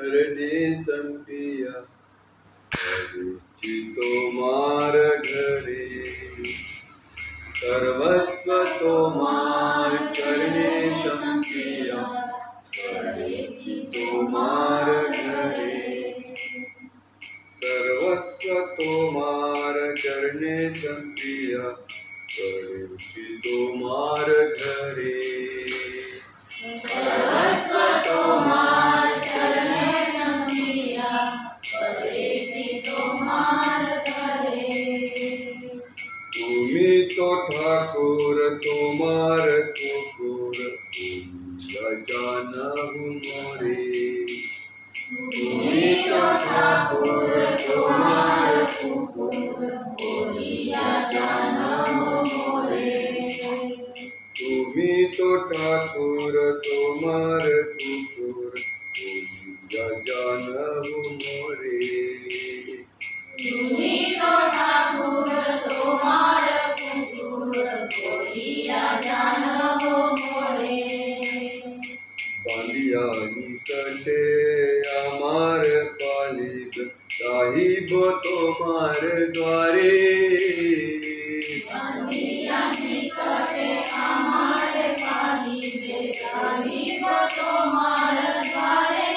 चरणे संपिया परिचितो मार घरे सर्वस्व तो मार चरणे संपिया परिचितो मार घरे सर्वस्व तो मार चरणे संपिया परिचितो मार घरे सर्वस्व तो मार चरणे संपिया परिचितो मार घरे तुम्ही तो ठाकुर तुम्हार कुकुर जानहु मोरे तुम्ही तो ठाकुर तुम्हार कुकुर जानहु मोरे तुम्ही तो ठाकुर तुम्हार कुकुर जानहु मोरे तुम्ही तो ठाकुर तुम्हार कुकुर जानहु मोरे बालिया निकटे अमार पालिब साहिब तुम्हार द्वारे बालिया निकटे अमार पालिब साहिब तुम्हार द्वारे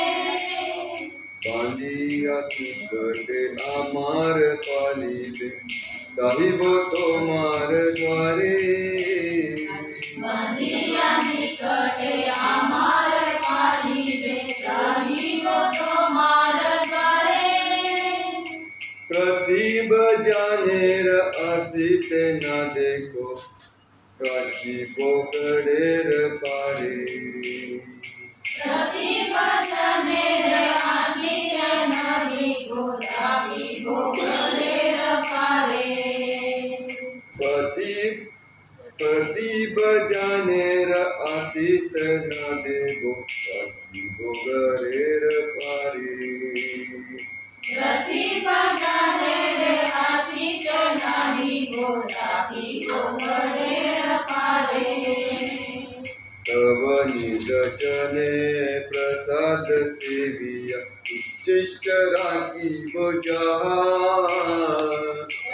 बालिया निकटे अमार पालिब साहिब तुम्हार द्वारे बालिया निकटे अमार पालिब साहिब तुम्हार द्वारे प्रतिब जानेर असित न देखो काशी पोकड़ेर पारे प्रतिब जानेर असित न देखो काशी पोकड़ेर पारे प्रतिब जानेर असित न देखो काशी पोकड़ेर पारे प्रतिब जानेर असित न देखो काशी पोकड़ेर पारे तव निज चने प्रसाद सेविया उच्चिष्ट राखी बोझा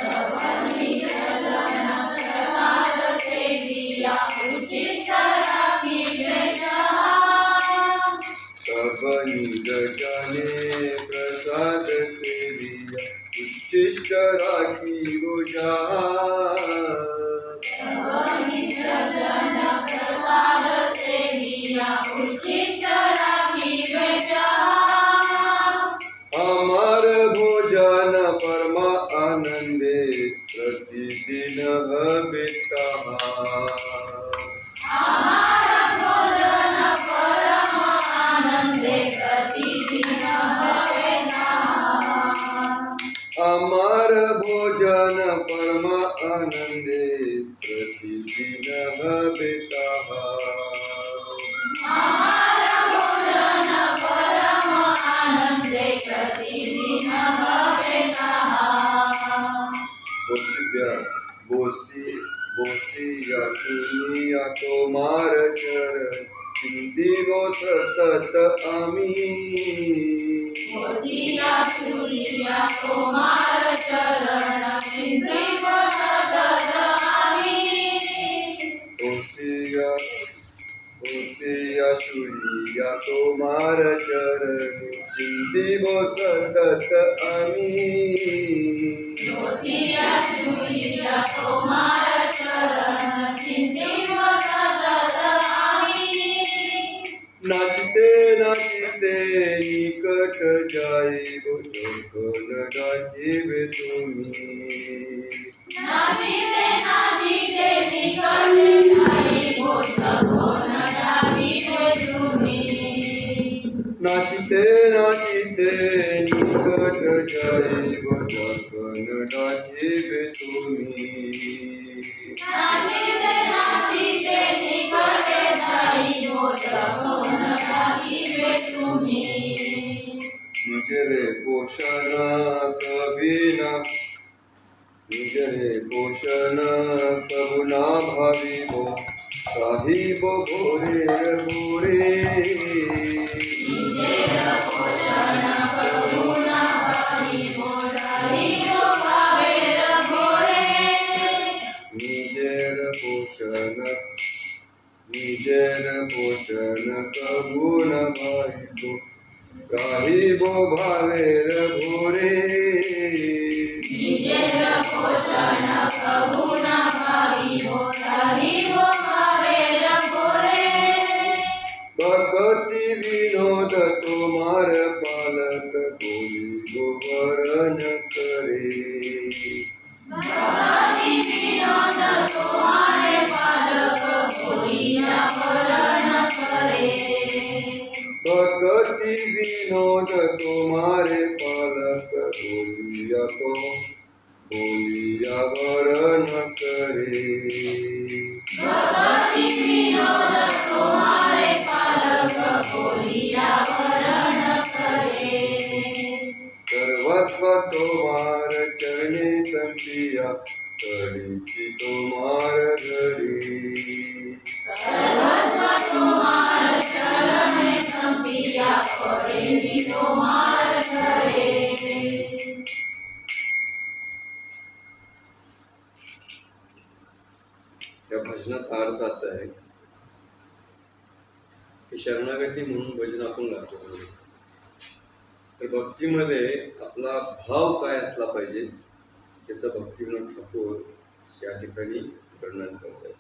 तव निज जन प्रसाद सेविया उचित राखी बेजा तव निज चने प्रसाद सेविया उच्चिष्ट राखी बोझा तव निज जन प्रसाद सेविया उचित राखी बेजा अमर भोजन परम आनंदे प्रतिदिन भविता हमारा भोजन परम आनंदे प्रतिदिन भवेना अमर भोजन परम आनंदे प्रतिदिन भविता हमारा भोजन परम आनंदे प्रतिदिन भवेना बोसिया सुनिया तोमार चरण चिंतिवो सतत आमी बोसिया सुनिया तोमार चरण चिंतिव सतत आमी बोसिया सुनिया तोमार चरण चिंतिवो सतत आमी बोसिया सुनिया तोमार चरण चिंतिव सतत आमी नाचते नाचते निकट जाइबो जगन डाकिबे तुम्ही नाचते नाचते निकट जाइबो जगन डाकिबे तुम्ही नाचते नाचते निकट जाइबो जगन डाकिबे तुम्ही नाचते नाचते निकट जाइबो जगन डाकिबे तुम्ही निजरे पोषण कबीना निजरे पोषण कबुना भाविबो साहिबो भोरे भोरे निजरे पोषण गाहिबो भावेर भोरे निजेर पोषण कबू न भाविबो गाहिबो भावेर भोरे भक्ति विनोद तुम्हार पालक बोलिबो वरण करे भक्ति विनोद तुम्हारे पालक बोलिया वरण करे भक्ति विनोद तुम्हारे पालक बोलिया वरण करे भक्ति विनोद तुम्हारे पालक बोलिया वरण करे सर्वस्व तुम्हार चरणे संपिया कळीची तुम्हार धरी सर्वस्व तुम्हार चरणे संपिया पडेली तुम्हार धरे या भजनाचा अर्थ असा आहे की शरणागती म्हणून भजन आपण गातो. तर भक्तीमध्ये आपला भाव काय असला पाहिजे त्याचं भक्तिविनोद ठाकूर या ठिकाणी वर्णन करतात.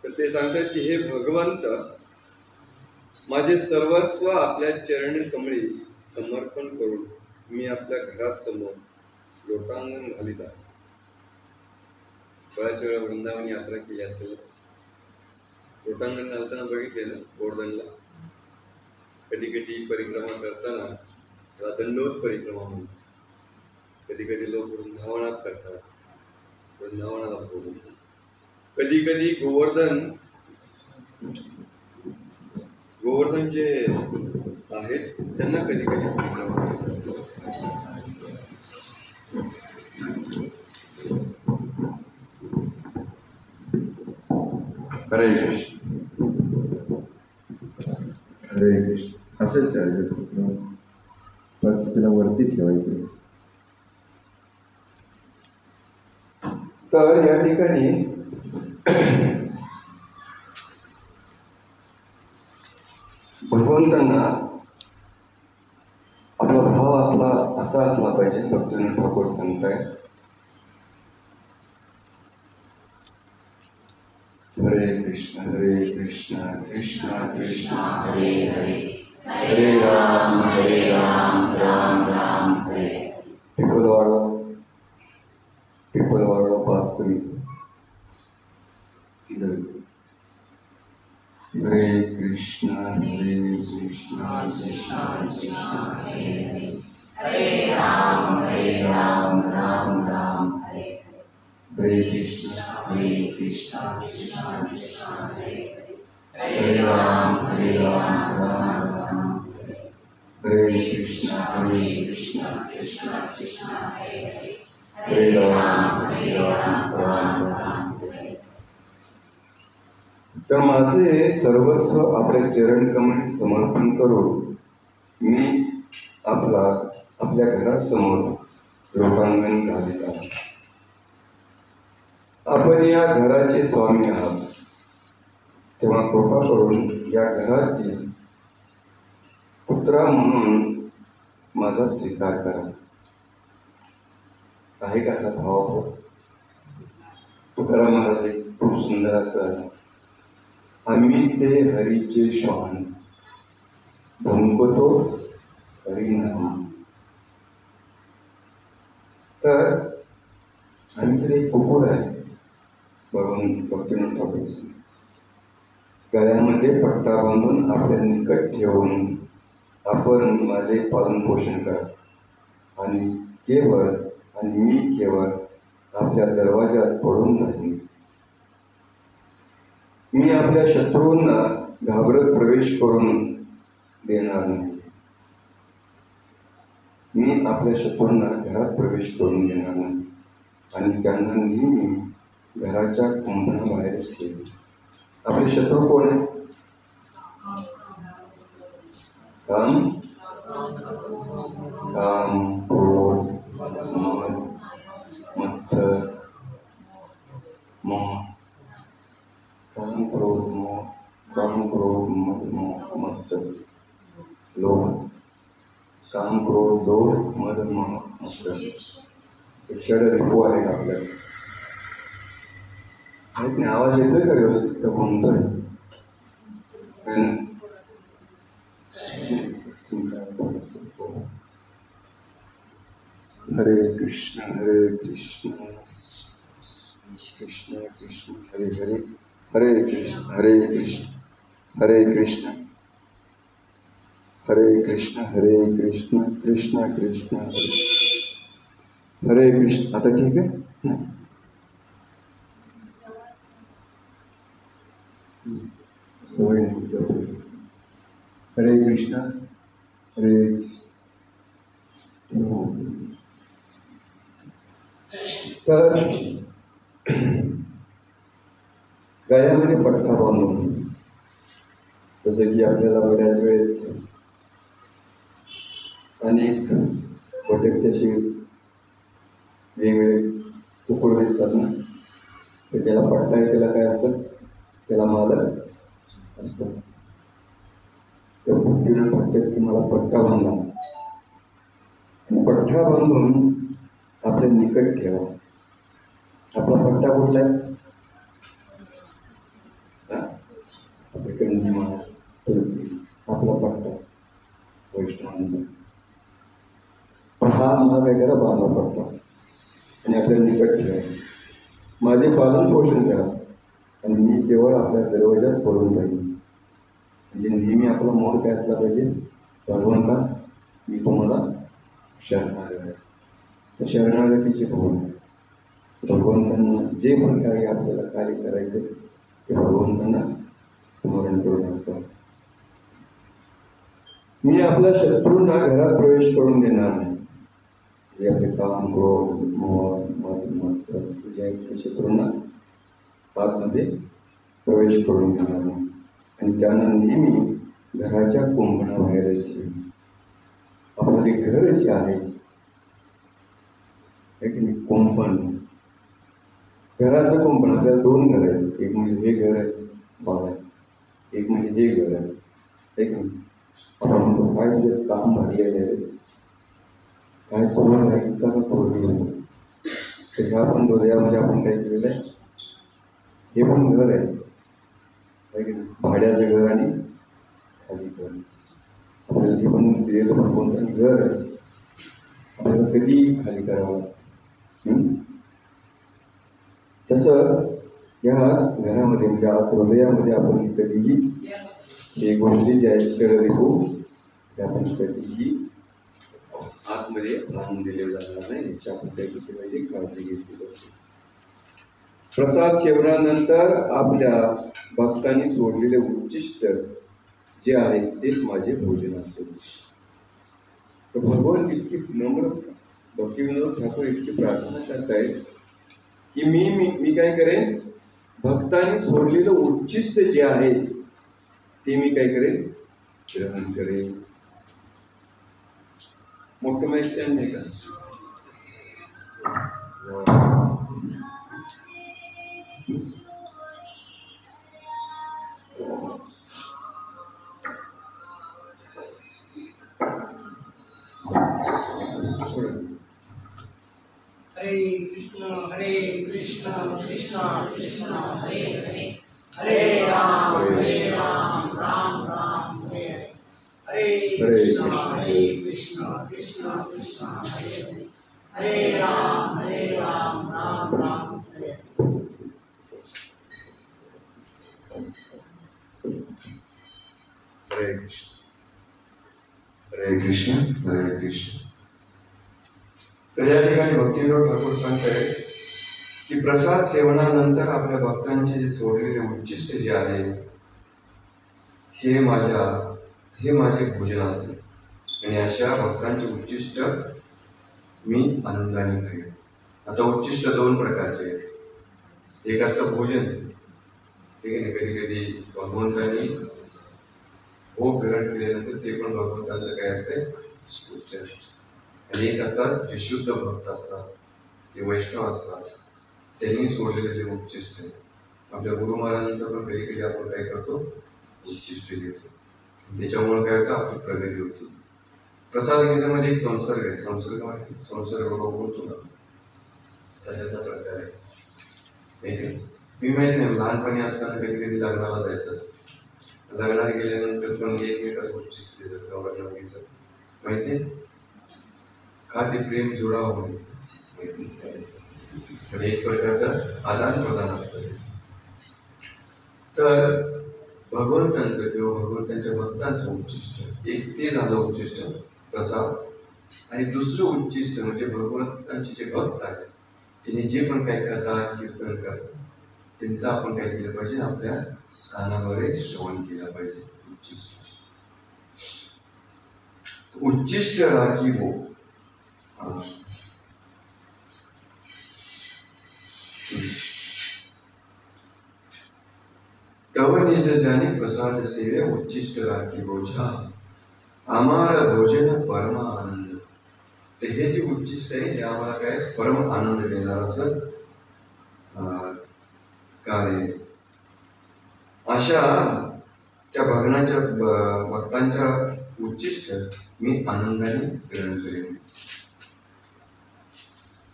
तर ते सांगतात की हे भगवंत माझे सर्वस्व आपल्या चरणी कमळी समर्पण करून मी आपल्या घरासमोर लोटांगण घालीत आहे. बऱ्याच वेळा वृंदावन यात्रा केली असेल, लोटांगण घालताना बघितलेलं गोवर्धनला. कधी कधी परिक्रमा करताना त्याला दंडवत परिक्रमा म्हणतात. कधी कधी लोक वृंदावनात करतात, वृंदावनाला बोलतात. कधी कधी गोवर्धन जे आहेत त्यांना कधी कधी परिक्रमा करतात. हरे कृष्ण हरे कृष्ण. असेल चार्जर फक्त तिला वरती ठेवायचं. तर या ठिकाणी भगवंतांना आपला भाव असा असला पाहिजे. भक्तविनोद ठाकूर सांगताय हरे कृष्ण कृष्ण कृष्ण हरे हरे हरे राम राम राम हरे. पिपलवाडा पासकरी. हरे कृष्ण कृष्ण कृष्ण हरे हरे हरे राम राम राम हरे हरे कृष्ण कृष्ण कृष्ण हरे हरे राम राम राम हरे कृष्ण कृष्ण कृष्ण हरे हरे राम राम राम तर माझे सर्वस्व आपल्या चरण कमळी समर्पण करून मी आपल्या घरासमोर लोटांगण घालीत आहे. आपण या घराचे स्वामी आहात, तेव्हा कृपा करून या घरातील पुत्रा म्हणून माझा स्वीकार करा. आहे कसा भाव. तुकाराम महाराज एक खूप सुंदर असं, आम्ही ते हरीचे श्वान भुंकतो हरिनाम. तर आम्ही तर एक कुकुर आहे. भक्तिविनोद ठाकूर गळ्यामध्ये पट्टा बांधून आपल्या निकट ठेवून आपण माझे पालन पोषण करा आणि मी केवळ आपल्या दरवाजात पडून राहीन. मी आपल्या शत्रूंना घाबरत प्रवेश करून देणार नाही. मी आपल्या शत्रूंना घरात प्रवेश करून देणार नाही आणि त्यांना नेहमी घराच्या कुंभणाबाहेर ठेवेल. आपले शत्रू कोण आहेत? काम क्रोध मत्सर मोह. काम क्रोध मत्सर. लोभ, काम, क्रोध, दोष, मद, मोह, मत्सर. षड रिपू आहेत आपल्याला. माहित नाही आवाज येतोय का व्यवस्थित का म्हणतोय? हरे कृष्ण कृष्ण कृष्ण हरे हरे, हरे कृष्ण हरे कृष्ण कृष्ण कृष्ण हरे कृष्ण. आता ठीक आहे नाही? सवय नाही. हरे कृष्ण तर गळ्यामध्ये पट्टा बांधून, जसं की आपल्याला बऱ्याच वेळेस अनेक भटकत्याशी वेगवेगळे तुकडे दिसतात ना, तर त्याला पट्टा आहे, त्याला काय असतं, त्याला मालक असतं. तर बुद्धीनं म्हणतात की मला पट्टा बांधा, आणि पट्टा बांधून आपल्या निकट ठेवा. आपला पट्टा कुठला आहे? आपल्या कंदी महाराज तुलसी आपला पट्टा वैष्णवांचा. पण हा मला काय करा, बांधा पट्टा आणि आपल्या निकट ठेवा. माझे पालन पोषण करा आणि मी केवळ आपल्या दरवाजात पडून राहील. म्हणजे नेहमी आपला मोड काय असला पाहिजे, भगवंता मी तुम्हाला शरणागत आहे. तर शरणागतीचे भावना, भगवंतांना जे पण काही आपल्याला कार्य करायचं ते भगवंतांना स्मरण करून असतात. मी आपल्या शत्रूंना घरात प्रवेश करून देणार नाही. जे आपले काम, क्रोध, मोह, मद, मत्सर जे शत्रूंना आतमध्ये प्रवेश करून देणार नाही. आणि त्यांना नेहमी घराच्या कुंपणाबाहेरच ठेवी. आपलं जे घर जे आहे की नाही, कुंपण, घराचं कुंपण. आपल्याला दोन घर आहेत, एक म्हणजे हे घर आहे बाबा, एक म्हणजे हे घर आहे. एक आपण म्हणतो काय तुझे काम भारी आहे, काय पूर्ण ऐकता का पूर्ण. तर ह्या पण हृदयामध्ये आपण काय केलेलं आहे, हे पण घर आहे की नाही, भाड्याचं घर आणि खाली घर. आपल्याला हे पण दिलेलं पण कोणतं घर आहे, आपल्याला कधी खाली करावं. तसं या घरामध्ये म्हणजे हृदयामध्ये आपण कधीही हे गोष्टी ज्या आहेत शरीरिकू त्या आपण कधीही आतमध्ये आणून दिले जाणार नाही. याची आपण काही केली पाहिजे, काळजी घेतली पाहिजे. प्रसाद सेवनानंतर आपल्या भक्तांनी सोडलेले उच्चिष्ट जे आहे तेच माझे भोजन असेल. तर भगवान इतकी नम्र भक्तिविनोद ठाकूर इतकी प्रार्थना करतायत की मी काय करेन, भक्तांनी सोडलेलं उच्चिष्ट जे आहे ते मी काय करेन, ग्रहण करेन. मोठं माईक स्टँड नाही का? हरे कृष्ण कृष्ण कृष्ण हरे हरे, हरे राम राम राम हरे हरे. हरे कृष्ण कृष्ण कृष्ण हरे हरे, हरे राम राम राम हरे हरे. हरे कृष्ण हरे कृष्ण. तर या ठिकाणी भक्तिविनोद ठाकूर सांगतायत की प्रसाद सेवनानंतर आपल्या भक्तांचे जे सोडलेले उच्चिष्ट जे आहे हे माझे भोजन असेल. आणि अशा भक्तांचे उच्चिष्ट मी आनंदाने खाईल. आता उच्चिष्ट दोन प्रकारचे आहेत. एक असतं भोजन, ठीक आहे. कधी कधी भगवंतांनी भोग ग्रहण केल्यानंतर ते पण भगवंतांचं काय असतंय उच्च. आणि एक असतात जे शुद्ध भक्त असतात, ते वैष्णव असतात, त्यांनी सोडलेले जे उच्चिष्ट. आपल्या गुरु महाराजांचं पण कधी कधी आपण काय करतो, उच्चिष्ट घेतो. त्याच्यामुळे काय होतं, आपली प्रगती होती. प्रसाद घेणं म्हणजे एक संसर्ग आहे. संसर्ग बोलतो ना, तशाचा प्रकार आहे. मी माहित नाही, लहानपणी असताना कधी कधी लग्नाला जायचं असतं. लग्नाला गेल्यानंतर पण एकमेकाचं उच्चिष्ट नवरीचं माहिती का, ते प्रेम जुळावं माहिती, एक प्रकारचं आदान प्रदान असतं. तर भगवंतांचं किंवा भगवंतांच्या भक्तांचं उच्चिष्ट एक ते झालं उच्चिष्ट प्रसाद. आणि दुसरं उच्चिष्ट म्हणजे भगवंतांचे जे भक्त आहेत त्यांनी जे पण काही कथा कीर्तन करतात त्यांचं आपण काय केलं पाहिजे, आपल्या स्थानावर श्रवण केलं पाहिजे. उच्चिष्ट राखी हो. तव निज जानी प्रसाद सेवे उच्चिष्ट राखी बोझा आम्हाला भोजन परम आनंद. तर हे जे उच्चिष्ट आहे हे आम्हाला काय परम आनंद देणार असं कार्य. अशा त्या भक्तांच्या उच्चिष्ट मी आनंदाने ग्रहण करेन.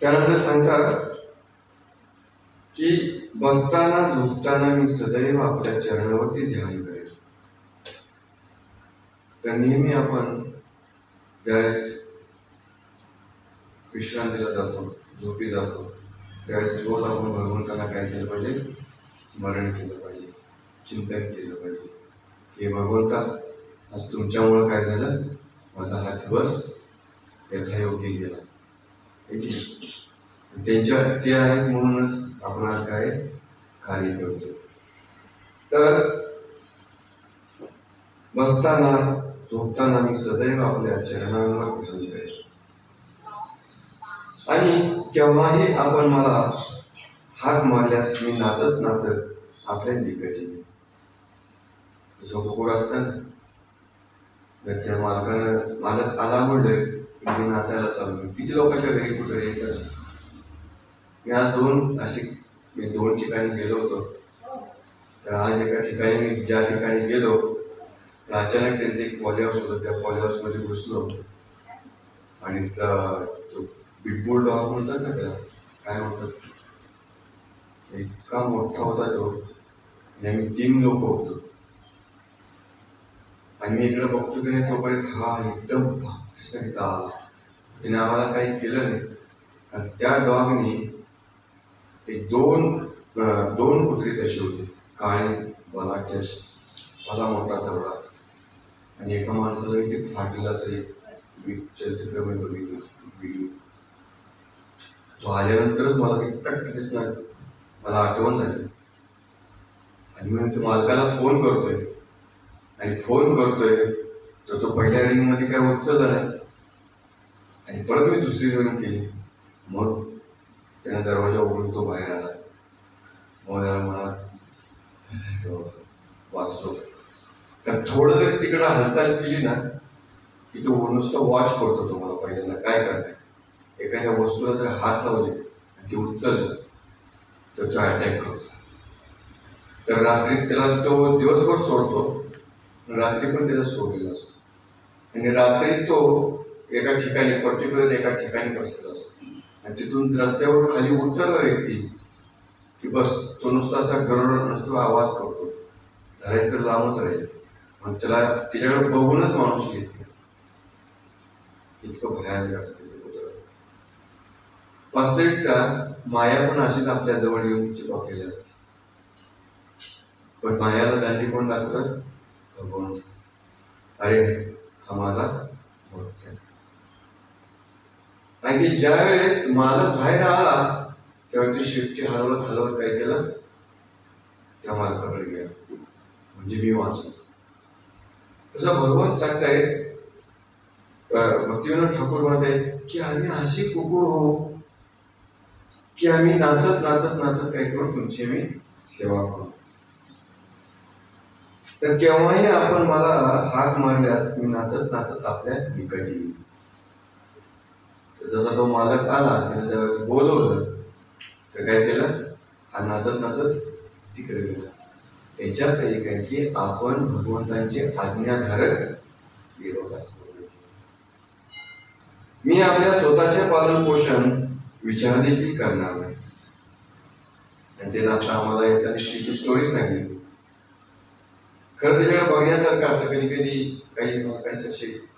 त्यानंतर सांगतात की बसताना झोपताना मी सदैव आपल्या चरणावरती ध्यान करेन. तर नेहमी आपण ज्यावेळेस विश्रांतीला जातो, झोपी जातो, त्यावेळेस रोज आपण भगवंतांना काय केलं पाहिजे, स्मरण केलं पाहिजे, चिंतन केलं पाहिजे की भगवंता आज तुमच्यामुळं काय झालं, माझा हा दिवस यथायोग्य गेला. त्यांच्या ते आहेत म्हणूनच आपण आज काय कार्य करतो. तर बसताना झोपताना मी सदैव आपल्या चरणांवर ध्यान करेन. आणि केव्हाही आपण मला हाक मारल्यास मी नाचत नाचत आपल्या निकटी. झोपूर असताना त्या मालक आला म्हणलं की मी नाचायला चालू. किती लोकांच्या घरी कुठे येत असत. मी आज दोन ठिकाणी गेलो होतो. तर आज एका ठिकाणी मी ज्या ठिकाणी गेलो तर अचानक त्यांचं एक पॉली हाऊस होतं. त्या पॉली हाऊसमध्ये घुसलो आणि तो बिगबोल डॉग म्हणतात ना, त्याला काय म्हणतात, इतका मोठा होता तो. आणि आम्ही 3 लोक होतो. आणि मी इकडे बघतो की नाही, तोपर्यंत हा एकदम भक्तीत आला. त्याने आम्हाला काही केलं नाही. आणि त्या डॉगने एक दोन कुत्री तशी होती, काळी बलाढ्य अशी, मला मोठा चवडा. आणि एका माणसाला इथे फाटलेला असं एक चलचित्रमध्ये बघितलं व्हिडिओ. तो आल्यानंतरच मला ते टक्क दिसणार, मला आठवण झाली. आणि मी तो मालकाला फोन करतोय तर तो पहिल्या रिंगमध्ये काय उचलला नाही. आणि परत मी दुसरी रिंग केली. मग त्याने दरवाजा उघडून तो बाहेर आला. मग त्याला म्हणा वाचलो. तर थोडं जरी तिकडं हालचाल केली ना की तो नुसतं वॉच करतो. तो मला पहिल्यांदा काय करताय, एखाद्या वस्तूला जर हात लावले आणि ती उचललं तर तो अटॅक करतो. तर रात्री त्याला तो दिवसभर सोडतो, रात्री पण त्याला सोडलेला असतो. आणि रात्री तो एका ठिकाणी बसलेला असतो. आणि तिथून रस्त्यावर खाली उतरला व्यक्ती की बस तो नुसता असा गरड नसतो, आवाज करतो. धरायचं तर लांबच राहील. मग त्याच्याकडे बघूनच माणूस येत नाही. इतकं भयानक असते ते कुत्रा. वास्तविकता माया पण अशीच आपल्या जवळ येऊन चिपकलेली असते. पण मायाला दांडी कोण दाखवतात, भगवंत. अरे हा माझा भक्त आहे. आणि की ज्या वेळेस मालक बाहेर आला तेव्हा ती शिफ्टी हलवत काय केलं, त्या मालकाकडे गेला. म्हणजे मी वाचलो. तसं भगवंत सांगतायत, भक्तिविनोद ठाकूर म्हणतायत की आम्ही अशी कुकुर हो की आम्ही नाचत काय करू, तुमची मी सेवा करू. तर केव्हाही आपण मला हाक मारल्यास मी नाचत आपल्या निकटी येईल. जसा तो मालक आला, त्याने ज्यावेळेस बोलवलं तर काय केलं, हा नाचत तिकडे गेला. याच्यात एक आहे की आपण भगवंतांचे आज्ञाधारक सेवक असतो. मी आपल्या स्वतःचे पालन पोषण विचार देखील करणार नाही. आणि ते आता आम्हाला येताना तिची स्टोरी सांगितली. खरं त्याच्याकडे बघण्यासारखं असं कधी कधी काही लोकांच्या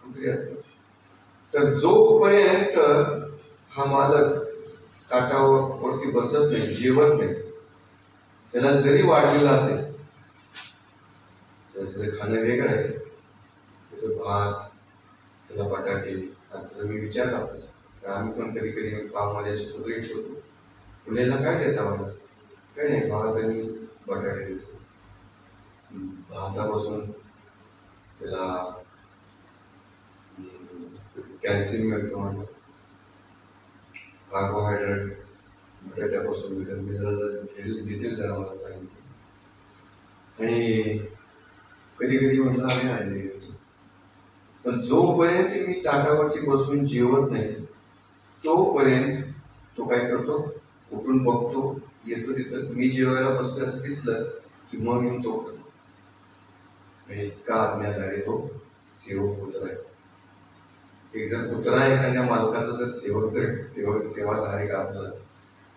कुत्री असतात. तर जोपर्यंत हा मालक ताटावरती बसत नाही, जेवत नाही, त्याला जरी वाढलेलं असेल तर त्याचं खाणं वेगळं आहे, त्याचं भात, त्याला बटाटे असं मी विचारत असतो. आम्ही पण कधी कधी पावमध्ये अशी कुत्री ठेवतो. मुलीला काय देता मला? काय नाही, भात आणि बटाटे देतो. भातापासून त्याला कॅल्शियम मिळतो, म्हणून कार्बोहायड्रेट बटाट्यापासून देतील जरा मला सांगितलं. आणि कधी कधी म्हणलं आम्ही आणले. पण जोपर्यंत मी ताटावरती बसून जेवत नाही तोपर्यंत तो काय करतो, उठून बघतो, येतो तिथं मी जेवायला बसलो असं दिसलं की मग मी तो करतो. म्हणजे इतका आज्ञाधारी तो सेवक पुत्र आहे. एक जर पुत्रा एखाद्या मालकाचा जर सेवाधारक असला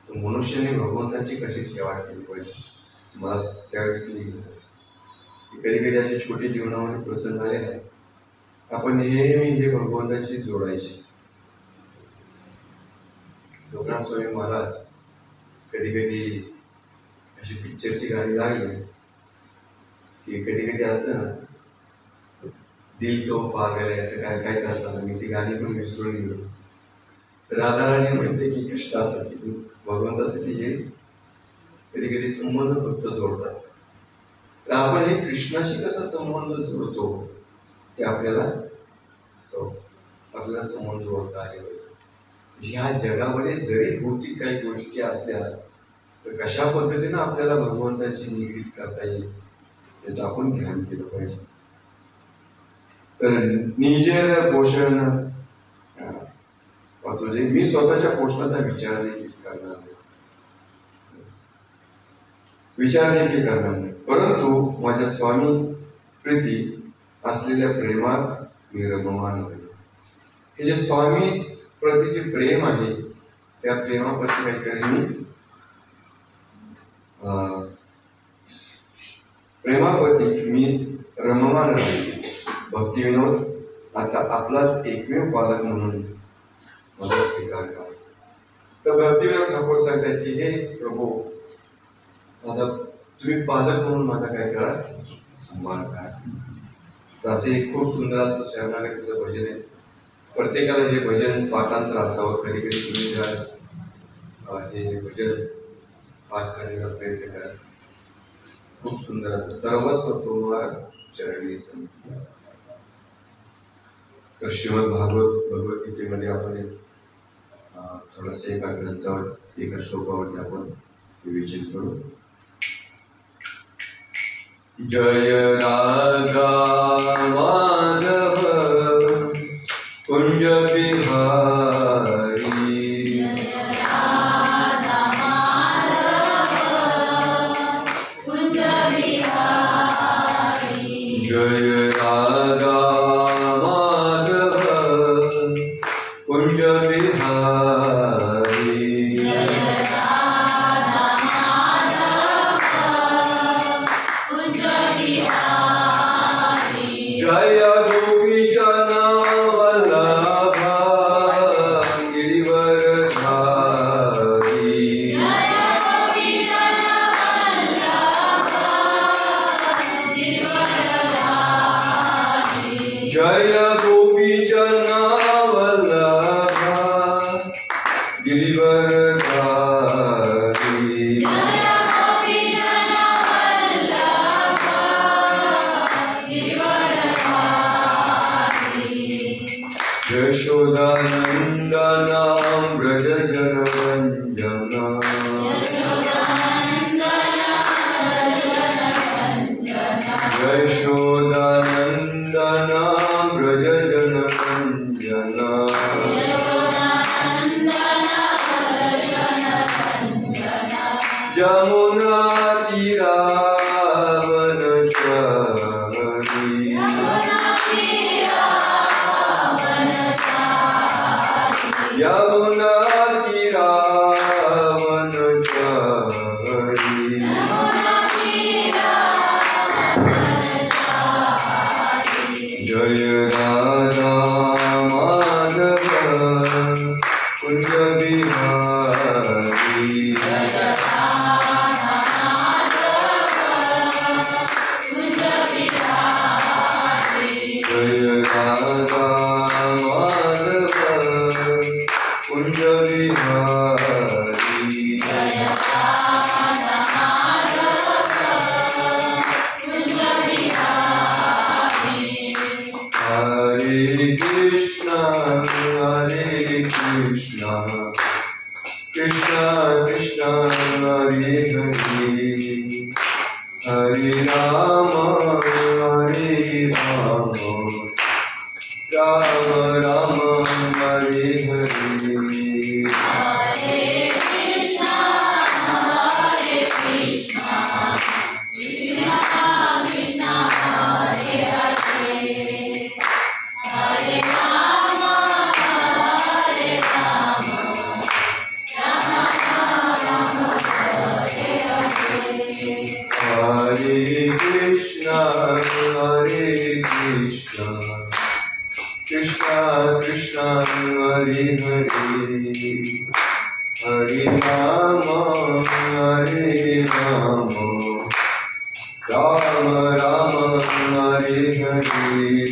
तर मनुष्याने भगवंताची कशी सेवा केली पाहिजे मला त्यावेळेस क्लिक झालं. कधी कधी असे छोटे जीवनामध्ये प्रसंग झाले नाही, आपण नेहमी हे भगवंताची जोडायचे. लोकनाथ स्वामी महाराज कधी कधी अशी पिक्चरची गाणी लागली की कधी कधी असतं ना, दिल तो पागल आहे असं काय काहीच असतं. मी ती गाणी पण विसरून गेलो. तर राधाराणी म्हणते की कृष्णासाठी भगवंतासाठी हे कधी कधी संबंध फक्त जोडतात. तर आपण हे कृष्णाशी कसा संबंध जोडतो ते आपल्याला संबंध जोडता आले पाहिजे. ह्या जगामध्ये जरी भौतिक काही गोष्टी असल्या तर कशा पद्धतीनं आपल्याला भगवंताची निगडीत करता येईल याचं आपण ध्यान केलं पाहिजे. तर निजेर पोषण वाचवले, मी स्वतःच्या पोषणाचा विचार देखील करणार नाही, परंतु माझ्या स्वामी प्रीती असलेल्या प्रेमात मी रममान होईल. हे जे स्वामी प्रतीचे प्रेम आहे त्या प्रेमाप्रती काहीतरी मी प्रेमाप्रती मी रममान राहील. भक्तिविनोद आता आपलाच एकमेव पालक म्हणून मला स्वीकार करा. तर भक्तिविनोद ठाकूर सांगतात की हे प्रभू, माझा तुम्ही पालक म्हणून माझा काय करा, सांभाळ करा. तर असे एक खूप सुंदर असं शरणागतीचं भजन आहे. प्रत्येकाला हे भजन पाठांतर असावं. कधी कधी तुम्ही जर हे भजन पाठ करण्याचा प्रयत्न करा. खूप सुंदर असं सर्वस्व तुम्हाला चरणी समजतं. तर श्रीमद भागवत भगवद्गीतेमध्ये आपण थोडंसं एका ग्रंथावर एका श्लोकावरती आपण विवेचन करू. जय राधा माधव कुंज बिहारी, जय राधा माधव कुंज बिहारी, जय गोपीचरण वल्लभा गिरिवरधारी, जय गोपीचरण वल्लभा Girivardhari, यशोदानन्दना Vraj जनरञ्जना, यशोदानन्दना Vraj जनरञ्जना, Yamuna तीरावती Krishna, Hare Krishna, Krishna Krishna, Hare Hare, Hare Rama, Hare Rama, Rama Rama, Hare Hare. Hare Krishna, Hare Krishna, Krishna Krishna, Hare Hare, Hare Rama, Hare Rama, Rama Rama, Hare Hare.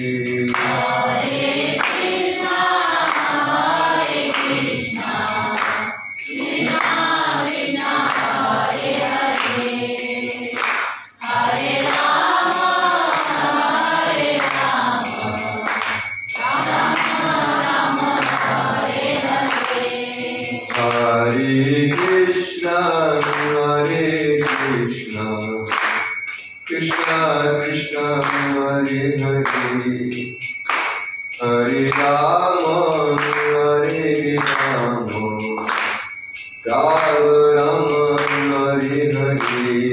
Hare Krishna, Hare Krishna, Krishna Krishna, Hare Hare, Hare Rama, Hare Rama, Rama Rama, Hare Hare.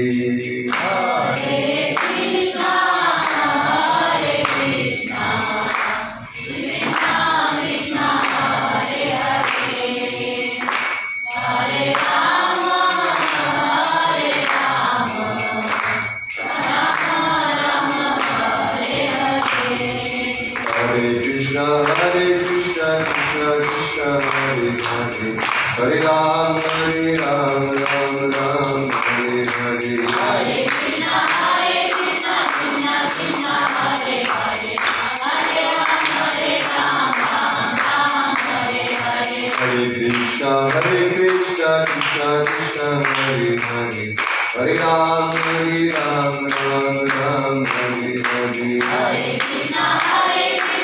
Hare Krishna, Krishna Krishna, Hare Hare, Hare Ram, Ram Ram, Hare Hare. Hare Krishna, Krishna Krishna, Hare Hare, Hare Ram, Ram Hare Hare. Hare Krishna, Krishna Krishna, Hare Hare, Hare Ram, Ram Ram, Hare Hare. Hare Krishna,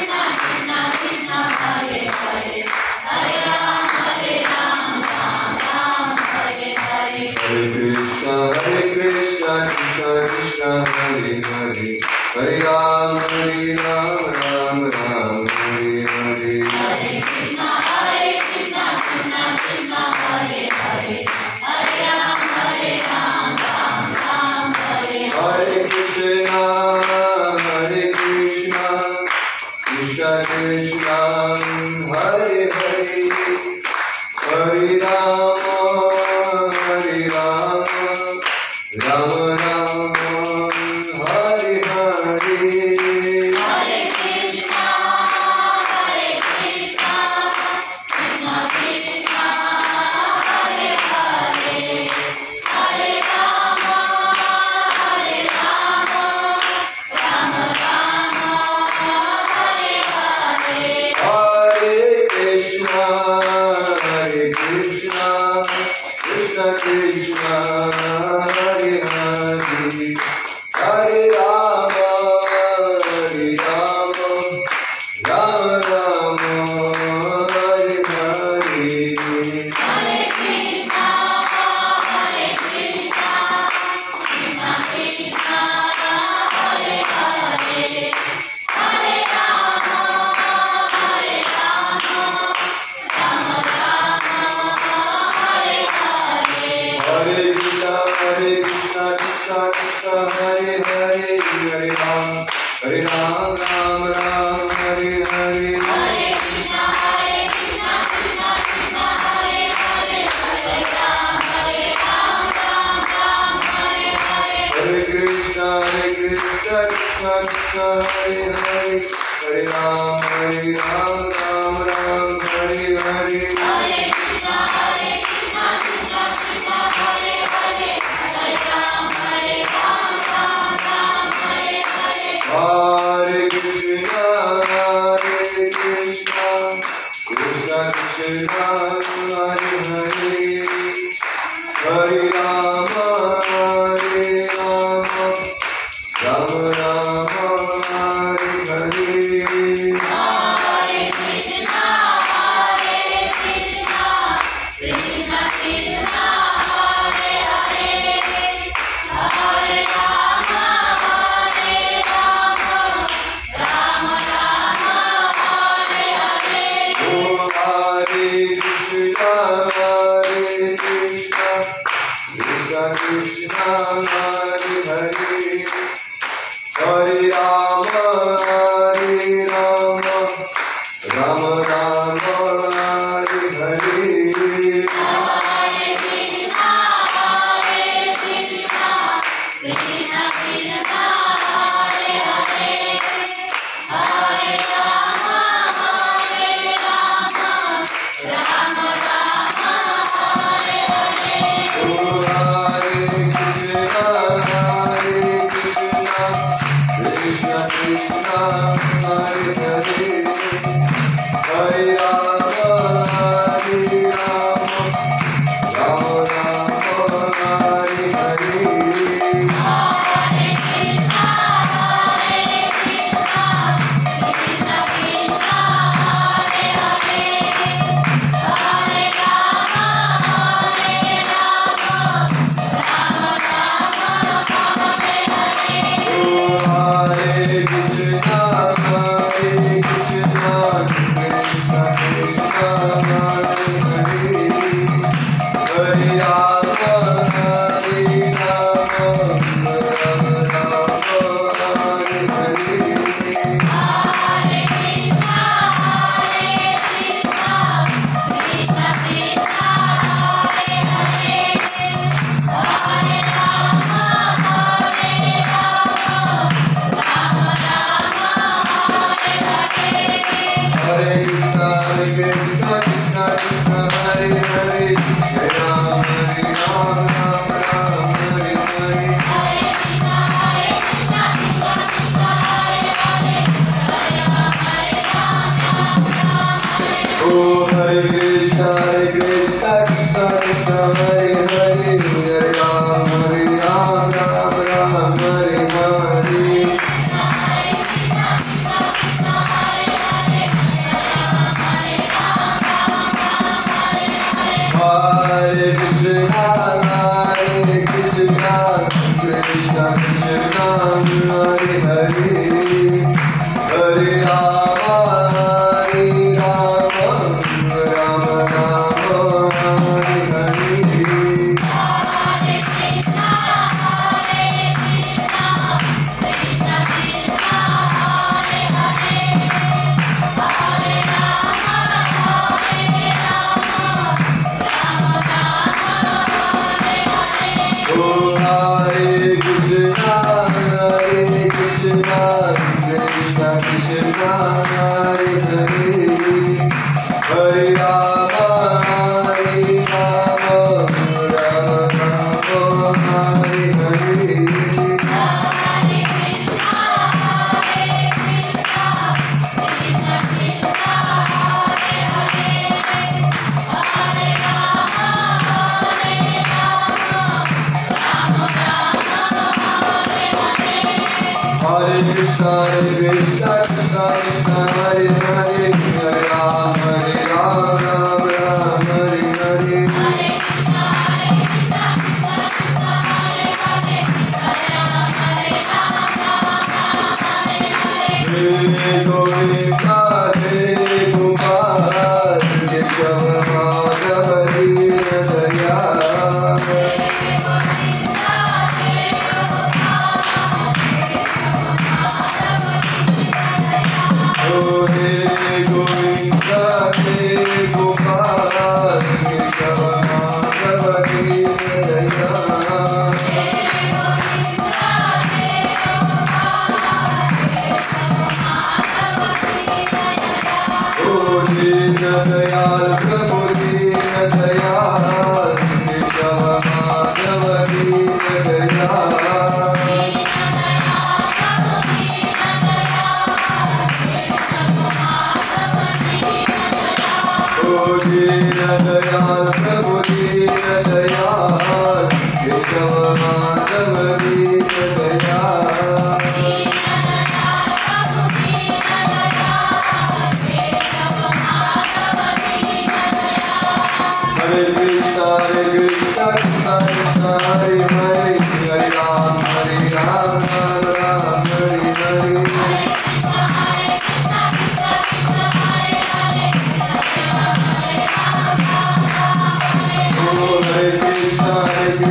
Krishna Krishna, Hare Hare, Hare Ram, Ram Hare Hare. Hare Krishna, Krishna Krishna, Hare Hare, Hare Ram, Ram Hare Hare. Hare Krishna, Krishna Krishna, Hare Hare, Hare Ram, Ram Hare Hare. Hare Krishna, Krishna Krishna, Hare Hare, Hare Rama, Rama Rama, Hare Hare. Hare Krishna, Krishna Krishna, Hare Hare, Hare Rama, Rama Rama, Hare Hare. Hare Krishna, Krishna Krishna, Hare Hare, Hare Rama, Rama Rama, Hare Hare. Hare Krishna, Krishna Krishna, Hare Hare, Hare Rama, Rama Rama, Hare Hare. Hare Krishna, Krishna Krishna, Hare Hare, Hare Ram, Ram Hare Hare. Hare Krishna, Krishna Krishna, Hare Hare, Hare Ram, Ram Hare Hare. Hare Krishna, Krishna Krishna, Hare Hare, Hare Ram, Ram Hare Hare. Hare Krishna, Krishna Krishna, Hare Hare, Hare Ram, Ram Hare Hare. Hare Krishna, Krishna Krishna, Hare Hare, Hare Rama, Rama Rama, Hare Hare. Hare Krishna, Krishna Hare Hare Hare Rama Rama Rama Hare Hare Hare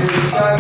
Krishna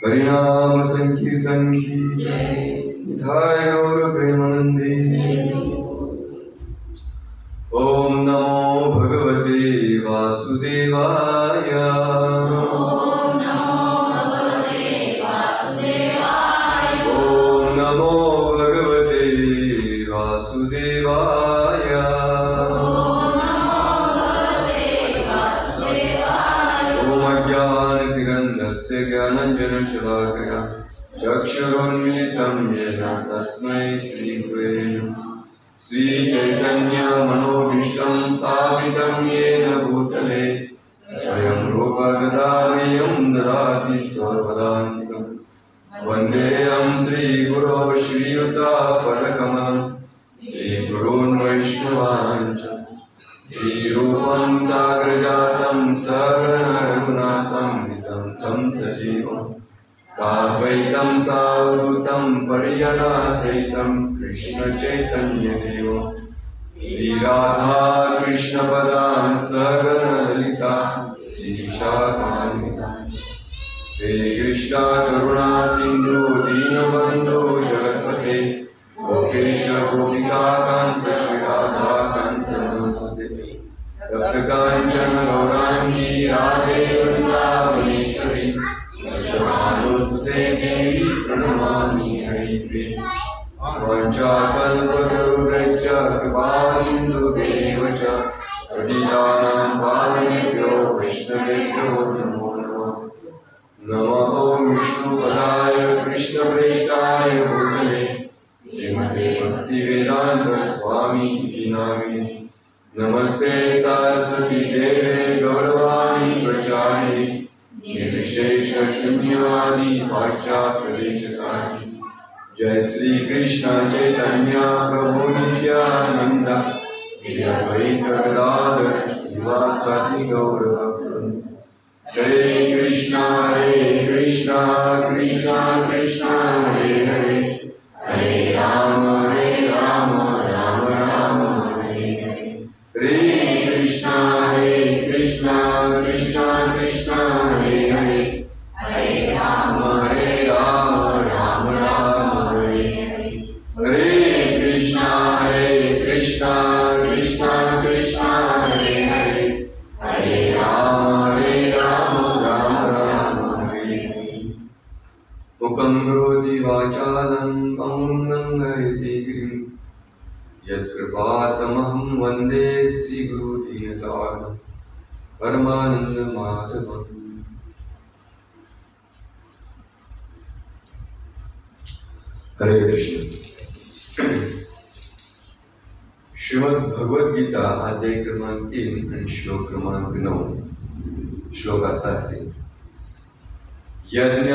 परिणाम संकीर्तन की निधाय गौर प्रेमानंदे। ओम नमो भगवते वासुदेवाय। ओम नमो भगवते वासुदेवाय। ओम नमो भगवते वासुदेवाय। ओम नमो भगवते वासुदेवाय। ओम अज्ञानतिरन्धस्य ज्ञानाञ्जनशलाकया चक्षुरुन्मिलितं येन तस्मै श्रीगुरवे नमः। श्रीचैतन्य मनोभीष्टं स्थापितं येन भूतले स्वयं रूप गदामह्यं ददाति स्वपदान्तिकम्। वन्देऽहं श्रीगुरो श्रीयुतापदकमलं श्रीगुरून् वैष्णवान् च श्रीरूपं साग्रजातं सहगण रघुनाथं नितं तं सजीवम् साद्वैतं सावधूतं परिजनसहितं कृष्ण चैतन्य देवं श्रीराधा कृष्णपदान् सहगण ललिता श्रीविशाखान्विता। हे कृष्ण करुणा सिंधु दीनबंधु जगत्पते गोपेश गोपिकाकान्त श्री राधा कान्त नमस्ते। तप्त कांचन गौरांगी राधे वृंदावनेश्वरी वृषभानुसुते देवी प्रणमामि हरिप्रिये। वाञ्छाकल्पतरुभ्यश्च कृपासिन्धुभ्येव च पतितानां पावनेभ्यो वैष्णवेभ्यो नमो नमः। नमः विष्णुपदाय कृष्णप्रेष्ठाय भूतले श्रीमते भक्तिवेदान्त स्वामी इति नामिने। नमस्ते सरस्वती देवे गौरवाणी प्रचारिणे निर्विशेष शून्यवादी पाश्चात्यदेशतारिणे। जय श्री कृष्ण चैतन्य प्रभु नित्यानंद श्री अद्वैत गदाधर श्रीवासादि गौर भक्तवृंद। हरे कृष्ण कृष्ण कृष्ण हरे हरे हरे राम राम राम हरे हरे। हरे कृष्ण कृष्ण कृष्ण हरे हरे हरे राम राम हरे हरे। हरे कृष्ण कृष्ण कृष्ण हरे हरे हरे राम राम हरे हरे। मुखं करोति वाचालं पङ्गुं लङ्घयति गिरिं यत्कृपातमहं वन्दे श्रीगुरुदीनतालं परमानन्दमाधवम्। हरे कृष्ण। श्रीमद् भगवद गीता अध्याय क्रमांक 3 आणि श्लोक क्रमांक 9। श्लोक असा आहे, यज्ञ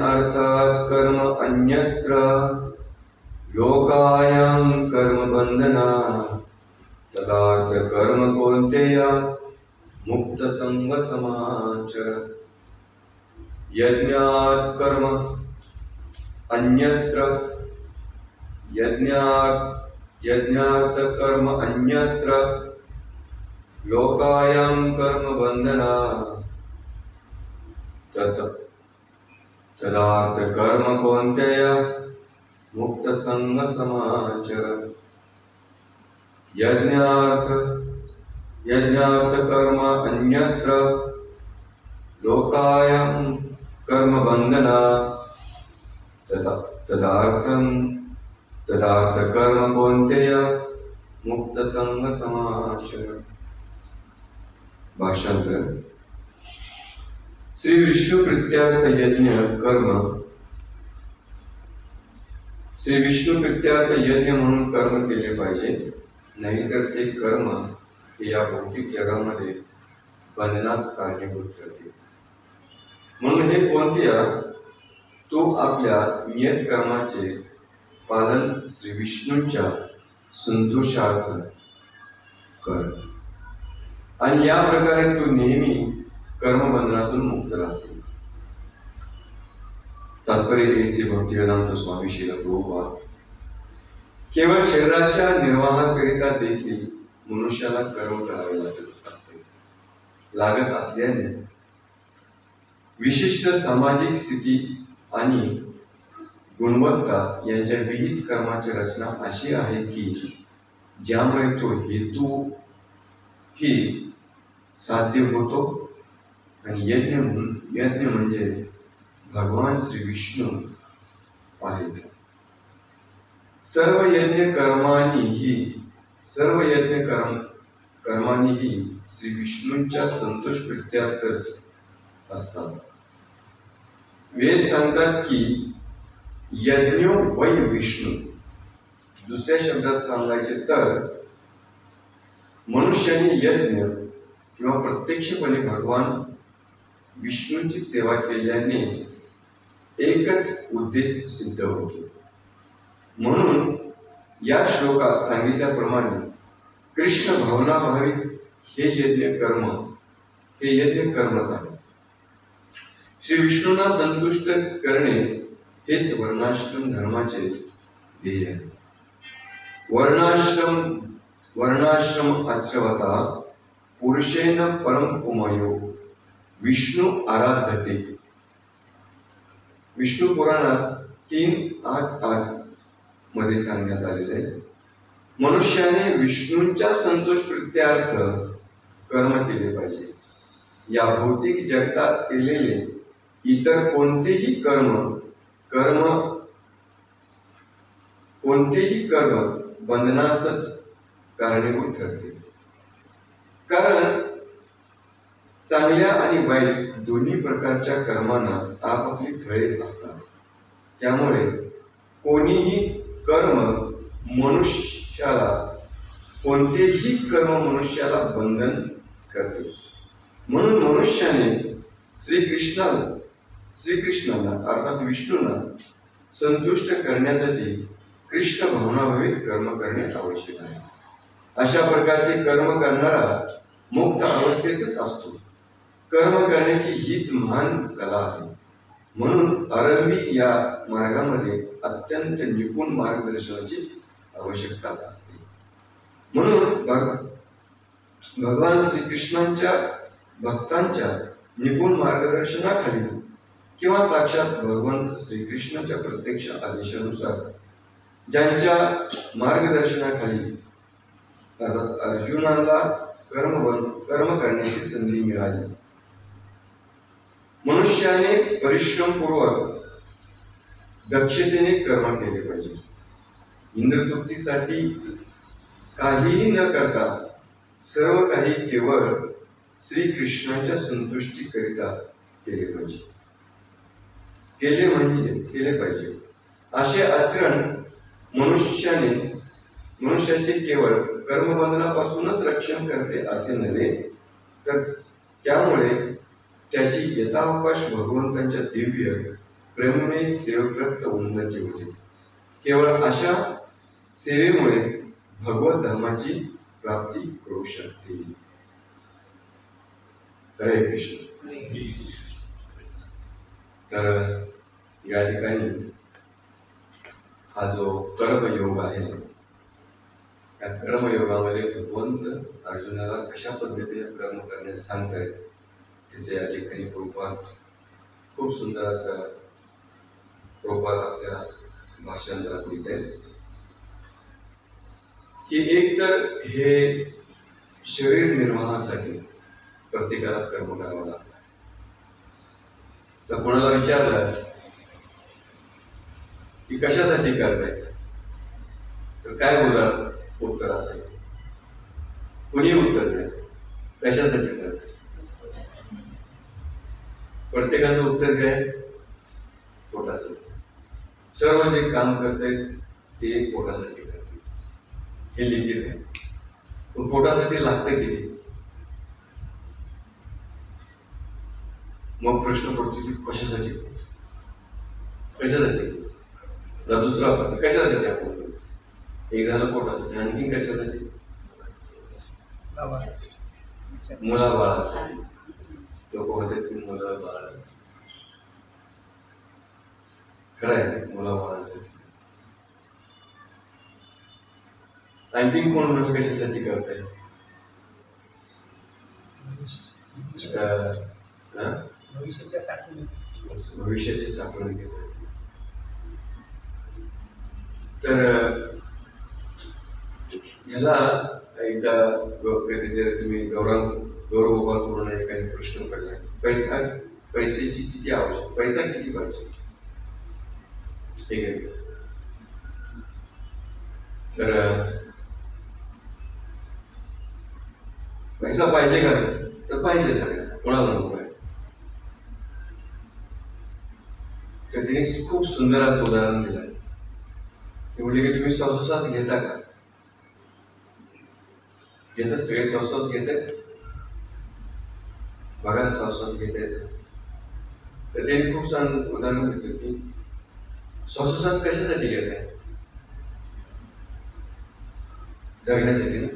अर्थात कर्म अन्यत्र लोकायां कर्म बंधना तदार्थ कर्म कोणतेया मुक्त संग समाचर। यज्ञात कर्म अन्यत्र यज्ञार्थ कर्म अन्यत्र लोकायां कर्म बंधना तदार्थ कर्म कौन्तेय मुक्त संग समाचर यज्ञार्थ कर्म अन्यत्र लोकायं कर्म बंधना तदार्थ कर्म कौन्तेय मुक्त संग समाचर। भाषांतर श्री विष्णु प्रीत्यार्थ यज्ञ कर्म श्री विष्णु प्रीत्यार्थ यज्ञ म्हणून कर्म केले पाहिजे, नाहीतर ते कर्म हे या भौतिक जगामध्ये बंधनास कारणीभूत ठरते। म्हणून हे कोणत्या तो आपल्या नियत कर्माचे पालन श्री विष्णूंच्या संतोषार्थ कर आणि या प्रकारे तू नेहमी कर्मबंधनातून मुक्त राहशील। तात्पर्य ऐसे भक्तिवेदांत स्वामी श्रील प्रभुपाद केवळ शरीराच्या निर्वाहाकरिता देखील मनुष्याला कर्म करावे लागत असल्याने विशिष्ट सामाजिक स्थिती आणि गुणवत्ता यांच्या विहित कर्माची रचना अशी आहे की ज्यामुळे तो हेतू ही साध्य होतो आणि यज्ञ म्हणजे भगवान श्री विष्णू आहेत। सर्व यज्ञ कर्मांनीही श्री विष्णूंच्या संतोष प्रीत्यार्थच असतात। वेद सांगतात की यज्ञो वै विष्णू। दुसऱ्या शब्दात सांगायचे तर मनुष्याने यज्ञ किंवा प्रत्यक्षपणे भगवान विष्णूंची सेवा केल्याने एकच उद्देश सिद्ध होतो। म्हणून या श्लोकात सांगितल्याप्रमाणे कृष्ण भावनाभावी हे यज्ञ कर्मच आहे। श्री विष्णूंना संतुष्ट करणे हेच वर्णाश्रम धर्माचे ध्येय आहे। वर्णाश्रम आचरवता पुरुषेण परम पुमायो विष्णू आराध्यते। विष्णू पुराणात 3:8 मध्ये सांगण्यात आलेले आहे, मनुष्याने विष्णूंच्या संतोष प्रीत्यार्थ कर्म केले पाहिजे। या भौतिक जगतात केलेले इतर कोणतेही कर्म बंधनासच कारणीभूत ठरते। कारण चांगल्या आणि वाईट दोन्ही प्रकारच्या कर्मांना आपापली फळे असतात। त्यामुळे कोणतेही कर्म मनुष्याला बंधन करते। म्हणून मनुष्याने श्रीकृष्णाला अर्थात विष्णूंना संतुष्ट करण्यासाठी कृष्ण भावनाभावित कर्म करणे आवश्यक आहे। अशा प्रकारचे कर्म करणारा मुक्त अवस्थेतच असतो। कर्म करण्याची हीच महान कला आहे। म्हणून आरंभी या मार्गामध्ये अत्यंत निपुण मार्गदर्शनाची आवश्यकता असते। म्हणून भगवान श्रीकृष्णांच्या भक्तांच्या निपुण मार्गदर्शनाखाली किंवा साक्षात भगवंत श्रीकृष्णाच्या प्रत्यक्ष आदेशानुसार ज्यांच्या मार्गदर्शनाखाली अर्जुनाला कर्म करण्याची संधी मिळाली, मनुष्याने परिश्रमपूर्वक दक्षतेने कर्म केले पाहिजे। इंद्रतृप्तीसाठी काहीही न करता सर्व काही केवळ श्रीकृष्णाच्या संतुष्टीकरिता केले पाहिजे। असे आचरण मनुष्याचे केवळ कर्मबंधनापासूनच रक्षण करते असे नव्हे, तर त्यामुळे त्याची यथावकाश भगवंतांच्या दिव्य प्रेममय सेवेप्रत उन्नती होते। केवळ अशा सेवेमुळे भगवत धामाची प्राप्ती करू शकते। हरे कृष्ण। तर या ठिकाणी हा जो कर्मयोग आहे या कर्मयोगामध्ये भगवंत अर्जुनाला कशा पद्धतीने कर्म करण्यास सांगतायत तिचे या ठिकाणी प्रभुपाद खूप सुंदर असा प्रभुपाद आपल्या भाषांतरात लिहित आहेत की एक तर हे शरीर निर्वाहासाठी प्रत्येकाला कर्म करावं लागतं. तर कोणाला विचारलं की कशासाठी करताय तर काय बोलणार उत्तर असेल, कुणी उत्तर द्या कशासाठी करताय. प्रत्येकाचं उत्तर काय पोटासाठी. सर्व जे काम करते ते पोटासाठी करते, हे लिखित आहे. पण पोटासाठी लागतं किती. मग प्रश्न पडतो की कशासाठी करतो, कशासाठी. दुसरा प्रश्न कशासाठी आपण करतो. एक झालं पोटासाठी, आणखी कशासाठी. मुलाबाळासाठी. लोक म्हणतात की मुलं बाळ खरं आहे, मुलाबाळांसाठी. आणखी कोण म्हणून कशासाठी करताय. भविष्याच्या साठवणुकीसाठी. भविष्याची साठवणुकीसाठी. तर ह्याला एकदा कधीतरी तुम्ही गौरवपूर्ण एखादी प्रश्न पडला, पैशाची किती आवश्यक, पैसा किती पाहिजे. ठीक आहे. तर पैसा पाहिजे का तर पाहिजे सगळ्यांना, कोणाला नको आहे. तर तिने खूप सुंदर असं उदाहरण दिलं. ते म्हटले की तुम्ही श्वासोश्वास घेता का. घेतात सगळे श्वासोश्वास घेतात बघा, श्वासोश्वास घेतात. तर त्यांनी खूप छान उदाहरण दिलं की श्वासोश्वास कशासाठी घेत आहे. जगण्यासाठी ना.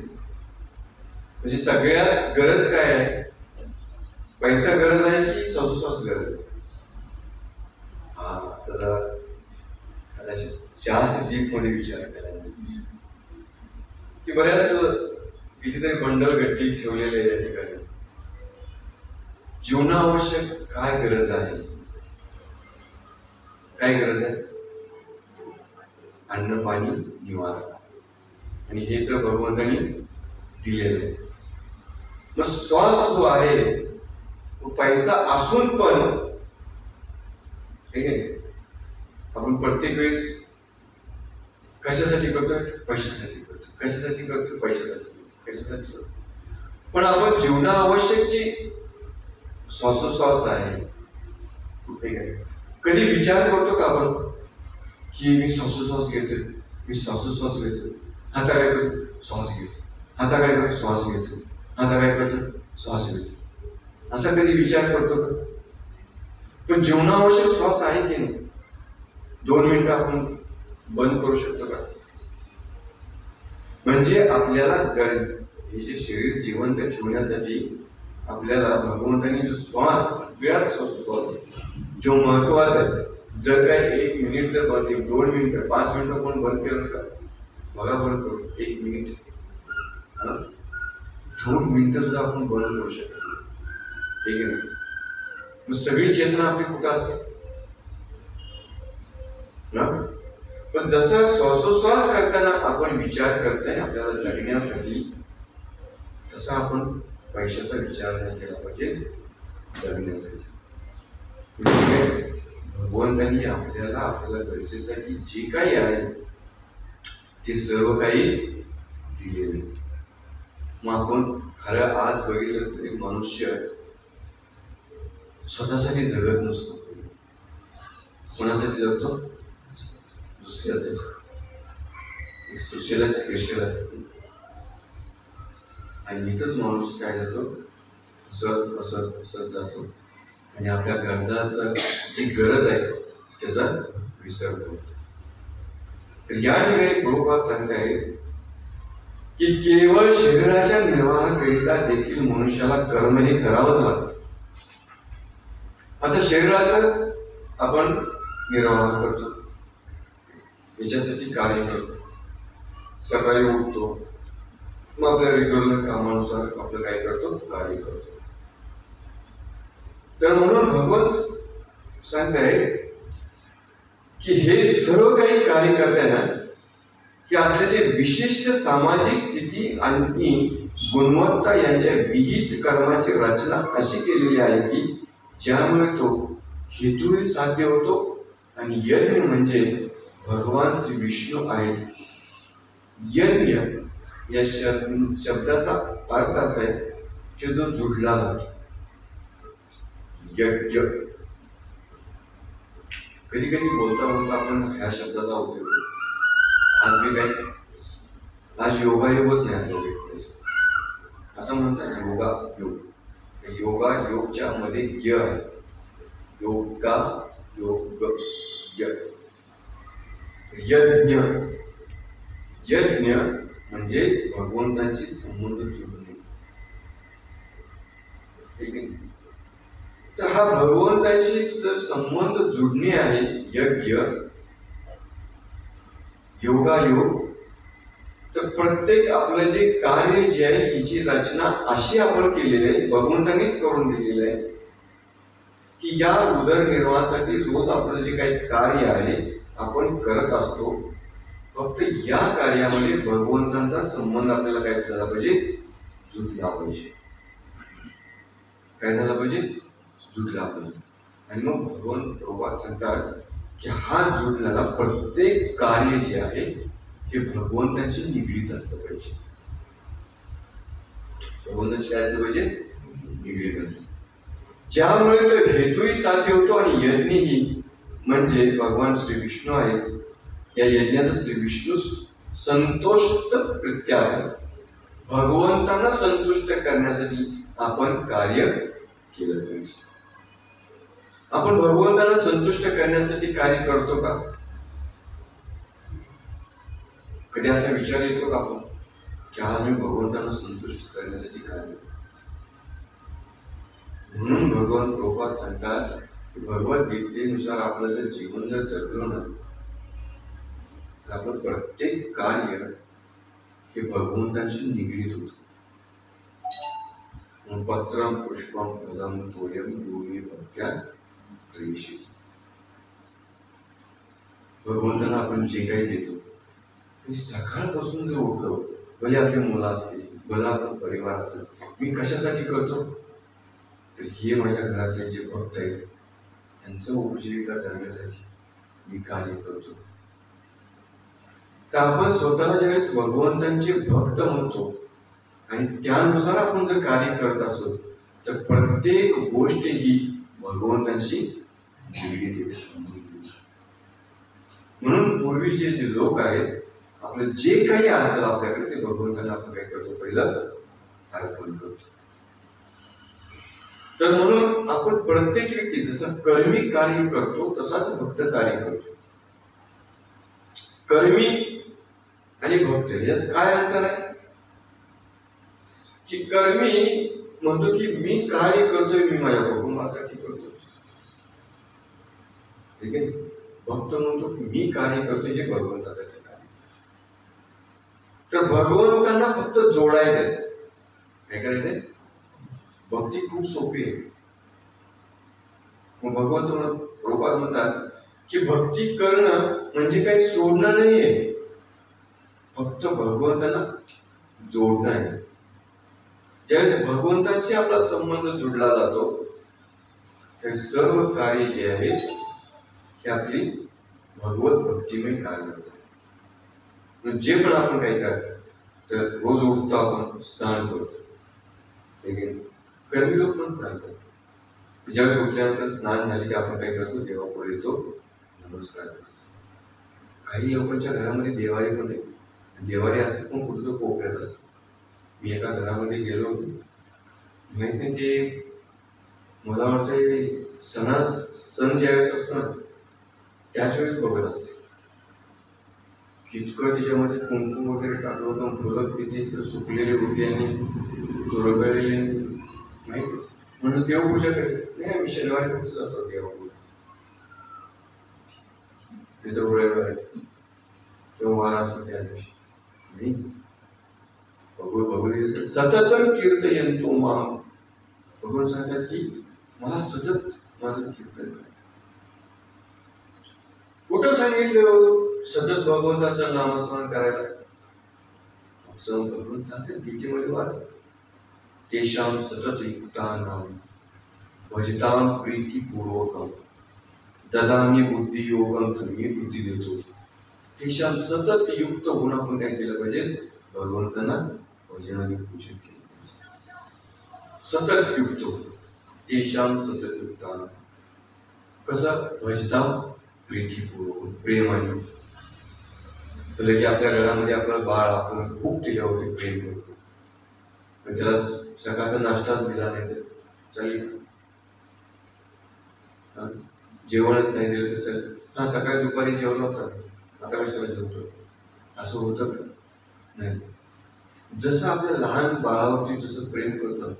म्हणजे सगळ्यात गरज काय आहे. पैसा गरज आहे की श्वासोश्वास गरज आहे. हा तर कदाचित जास्त डीप मध्ये विचार केला की बऱ्याच कितीतरी बंडल गट्टी ठेवलेले आहे या ठिकाणी. जीवनावश्यक काय गरज आहे. काय गरज आहे. अन्न पाणी निवारा. आणि हे तर भगवंतांनी दिलेलं आहे. मग श्वास जो आहे पैसा असून पण ठीक आहे आपण प्रत्येक वेळेस कशासाठी करतोय. पैशासाठी करतो. कशासाठी करतोय. पैशासाठी. कशासाठी. पण आपण जीवनावश्यकची श्वासोश्वास आहे ठीक आहे कधी विचार करतो का आपण की मी श्वासोश्वास घेतोय, मी श्वासोश्वास घेतोय. आता काय करतो श्वास घेतो. आता काय करतो श्वास घेतो. आता काय करतो श्वास घेतो. असा कधी विचार करतो का. पण जीवनावश्यक श्वास आहे की नाही. 2 मिनिटं आपण बंद करू शकतो का. म्हणजे आपल्याला गरज हे शरीर जिवंत ठेवण्यासाठी आपल्याला भगवंतांनी जो श्वास सगळ्यात श्वास जो महत्वाचा आहे. जर काय 1 मिनिट जर बंद 2 मिनिटं 5 मिनिटं कोण बंद केलं का बघा बंद करू. 1 मिनिट 2 मिनिटं सुद्धा आपण बंद करू शकतो. ठीक आहे. मग सगळी चेतना आपली कुठं असते ना. पण जसं श्वासोश्वास करताना आपण विचार करताय आपल्याला जगण्यासाठी तसा आपण पैशाचा विचार नाही केला पाहिजे जगण्यासाठी. भगवंतांनी आपल्याला गरजेसाठी जे काही आहे ते सर्व काही दिलेले. मग आपण खरं आज बघितलं तरी मनुष्य स्वतःसाठी जगत नसतो. कोणासाठी जगतो. दुसऱ्यासाठी. सुशेला स्पेशल असते आणि इथंच माणूस काय जातो असत असत असत जातो आणि आपल्या गरजाचं जी गरज आहे त्याचा विसरतो. तर या ठिकाणी प्रभुपाद सांगताय की केवळ शरीराच्या निर्वाहाकरिता देखील मनुष्याला कर्म हे करावंच लागतं. आता शरीराचं आपण निर्वाह करतो, याच्यासाठी कार्य करतो. सकाळी उठतो, मग आपल्या रेग्युलर कामानुसार आपलं काय करतो, कार्य करतो. तर म्हणून भगवंत सांगताय की हे सर्व काही कार्य करताना की असल्याचे विशिष्ट सामाजिक स्थिती आणि गुणवत्ता यांच्या विहित कर्माची रचना अशी केलेली आहे की ज्यामुळे तो हेतूही साध्य होतो. आणि यज्ञ म्हणजे भगवान श्री विष्णू आहेत. यज्ञ या शब्दाचा अर्थ असा आहे की जो जुडला जातो. यज्ञ कधी कधी बोलता बोलता आपण ह्या शब्दाचा उपयोग करतो. आज मी काय, आज योगायोगच नाही आपल्याला असं म्हणतात. योगा योग, योगा योगच्या मध्ये य आहे. योगा योग यज्ञ, यज्ञ म्हणजे भगवंतांशी संबंध जुळणे. तर हा भगवंतांशी संबंध जुळणे आहे यज्ञ, योगायोग. तर प्रत्येक आपलं जे कार्य जे आहे हिची रचना अशी आपण केलेली आहे, भगवंतांनीच करून दिलेली आहे की या उदरनिर्वाहासाठी रोज आपलं जे काही कार्य आहे आपण करत असतो. फक्त या कार्यामध्ये भगवंतांचा संबंध आपल्याला काय झाला पाहिजे, जुटला पाहिजे. काय झाला पाहिजे, जुटला पाहिजे. आणि मग भगवंत प्रभुपाद सांगतात की हा जुळलेला प्रत्येक कार्य जे आहे हे भगवंतांशी निगडीत असलं पाहिजे. भगवंतांशी काय असलं पाहिजे, निगडीत असलं. ज्यामुळे तो हेतूही साध्य होतो. आणि यज्ञही म्हणजे भगवान श्री विष्णू आहेत. या यज्ञाचा श्री विष्णू संतुष्ट प्रित्यार्थ, भगवंतांना संतुष्ट करण्यासाठी आपण कार्य केलं पाहिजे. आपण भगवंतांना संतुष्ट करण्यासाठी कार्य करतो का? कधी असा विचार येतो का आपण की आज मी भगवंतांना संतुष्ट करण्यासाठी कार्य करतो? म्हणून भगवान प्रभुपाद सांगतात की भगवद्गीतेनुसार आपलं जर जीवन जर जगलो ना तर आपलं प्रत्येक कार्य हे भगवंतांशी निगडीत होतं. पत्रम पुष्पम फलम तोयम योगी भक्त्या क्रियेशी. भगवंतांना आपण जे काही देतो सकाळपासून जर उठलो, भले आपली मुलं असतील, भले आपला परिवार असेल, मी कशासाठी करतो तर हे माझ्या घरातले जे भक्त आहेत त्यांचं उपजीविका जगण्यासाठी मी कार्य करतो. तर आपण स्वतःला ज्यावेळेस भगवंतांचे भक्त म्हणतो आणि त्यानुसार आपण जर कार्य करत असो तर प्रत्येक गोष्ट ही भगवंतांशी निगडीत येते. म्हणून पूर्वीचे जे लोक आहेत आपलं जे काही असेल आपल्याकडे ते भगवंतांना आपण काय करतो, पहिलं अर्पण करतो. तर म्हणून आपण प्रत्येक व्यक्ती जसं कर्मी कार्य करतो तसाच भक्त कार्य करतो. कर्मी आणि भक्त यात काय अंतर आहे की कर्मी म्हणतो की मी कार्य करतोय, मी माझ्या कुटुंबासाठी करतो. ठीक आहे. भक्त म्हणतो की मी कार्य करतोय हे भगवंतासाठी कार्य. तर भगवंतांना फक्त जोडायचंय. काय करायचंय? भक्ती खूप सोपी आहे. मग भगवंत प्रभुपाद म्हणतात की भक्ती करणं म्हणजे काही सोडणं नाहीये, फक्त भगवंतांना जोडणं आहे. ज्यावेळेस भगवंतांशी आपला संबंध जुडला जातो तर सर्व कार्य जे आहेत हे आपली भगवत भक्तिमय कार्य होतं. जे पण आपण काही करतो तर रोज उठतो आपण स्नान करतो. ठीक आहे. कर्मी लोक पण स्नान करतो. ज्यावेळेस उठल्यानंतर स्नान झाले की आपण काय करतो, देवापुढे येतो, नमस्कार करतो. काही लोकांच्या घरामध्ये देवारी पण आहे. देवारी असते पण कुठं कोपऱ्यात असतो. मी एका घरामध्ये गेलो होतो, माहित नाही ते मला वाटतं सण ज्यावेळेस असतो ना त्याच वेळेस बघत असते. कितकं त्याच्यामध्ये कुंकू वगैरे टाकलं होतं, फुलं तिथे सुकलेले होते आणि चुरगळलेले माहिती. म्हणून देवपूजा करत नाही. आम्ही शनिवारी फक्त जातो देवपूजा. तिथं वेळेवर तेव्हा वार असतो त्या दिवशी भगवत सततं कीर्तयन्तो माम. भगवान सांगतात की मला सतत माझं कीर्तन करा. कुठं सांगितलं सतत भगवंताचं नामस्मरण करायला? भगवान सांगतात गीतेमध्ये वाचा, तेषां सतत युक्तानां भजतां प्रीतिपूर्वकं ददामी बुद्धियोगं. मी बुद्धी देतो. तेषां सतत युक्त होऊन आपण काय केलं पाहिजे? भगवंतांना भजनाने पूजन केलं पाहिजे. सतत युक्त हो. तेषां सतत युक्तानां. कसं? भजतां प्रीतिपूर्वक, प्रेमाने. म्हणजे की आपल्या घरामध्ये आपलं बाळ, आपण खूप त्याच्यावरती प्रेम करतो, पण त्याला सकाळचा नाश्ताच दिला नाही तर चालेल, जेवणच नाही दिलं तर चालेल. हा, सकाळी दुपारी जेवलो होता, आता कशाला जेवतो, असं होतं का? नाही. जसं आपल्या लहान बाळावरती जसं प्रेम करतं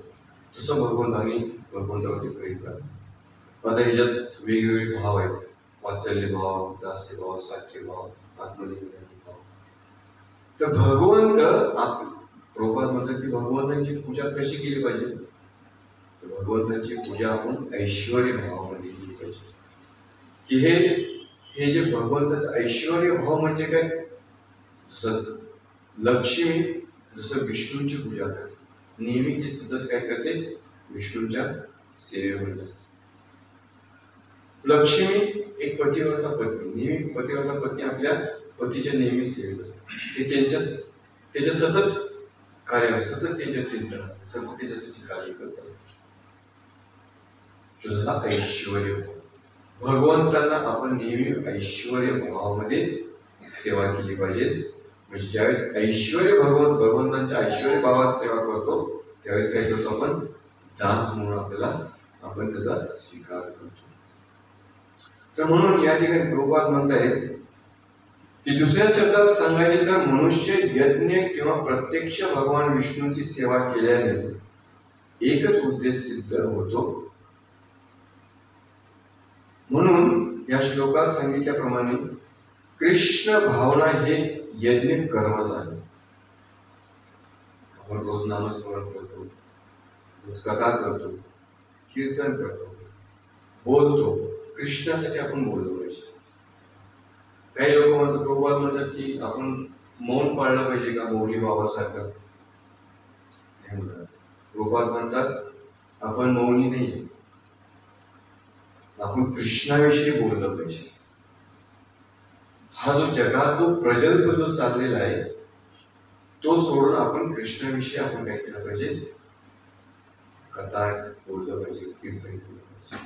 तसं भगवंतावरती प्रेम करतात. आता ह्याच्यात वेगवेगळे भाव आहेत. वात्सल्य भाव, दास्य भाव, साख्य भाव, आत्मनिवेदन भाव. तर भगवंत प्रभुपाद म्हणतात की भगवंतांची पूजा कशी केली पाहिजे? तर भगवंतांची पूजा आपण ऐश्वर्य भावामध्ये केली पाहिजे. की हे जे भगवंताचं ऐश्वर्य भाव म्हणजे काय? जसं लक्ष्मी जसं विष्णूंची पूजा करते, नेहमी ती सतत काय करते? विष्णूंच्या सेवेमध्ये असते. लक्ष्मी एक पतिव्रता पत्नी, नेहमी पतिव्रता पत्नी आपल्या पतीच्या नेहमी सेवेत असते. ते त्याच्या सतत कार्य, सतत त्याच्या चिंतन असते, सतत त्याच्यासाठी कार्य करत असते. तुझा ऐश्वर्य भगवंतांना आपण नेहमी ऐश्वर्य भावामध्ये सेवा केली पाहिजे. म्हणजे ज्यावेळेस ऐश्वर्य भगवंतांच्या ऐश्वर्य भावात सेवा करतो त्यावेळेस काय करतो? आपण दास म्हणून आपण त्याचा स्वीकार करतो. तर म्हणून या ठिकाणी प्रभुपाद म्हणतायत की दुसऱ्या शब्दात सांगायचे तर मनुष्य यज्ञ किंवा प्रत्यक्ष भगवान विष्णूंची सेवा केल्याने एकच उद्देश सिद्ध होतो. म्हणून या श्लोकात सांगितल्याप्रमाणे कृष्ण भावना हे यज्ञ कर्मच आहे. आपण रोज नामस्मरण करतो, रोज कथा करतो, कीर्तन करतो, बोलतो, कृष्णासाठी आपण बोललो पाहिजे. काही लोक म्हणतात, प्रभुपाद म्हणतात की आपण मौन पाळलं पाहिजे का मौनी बाबासारखं? नाही म्हणतात. प्रभुपाद म्हणतात आपण मौनी नाही, आपण कृष्णाविषयी बोललं पाहिजे. हा जो जगात जो प्रजल्प जो चाललेला आहे तो सोडून आपण कृष्णाविषयी आपण काय केलं पाहिजे? कथा बोललं पाहिजे, कीर्तन केलं पाहिजे.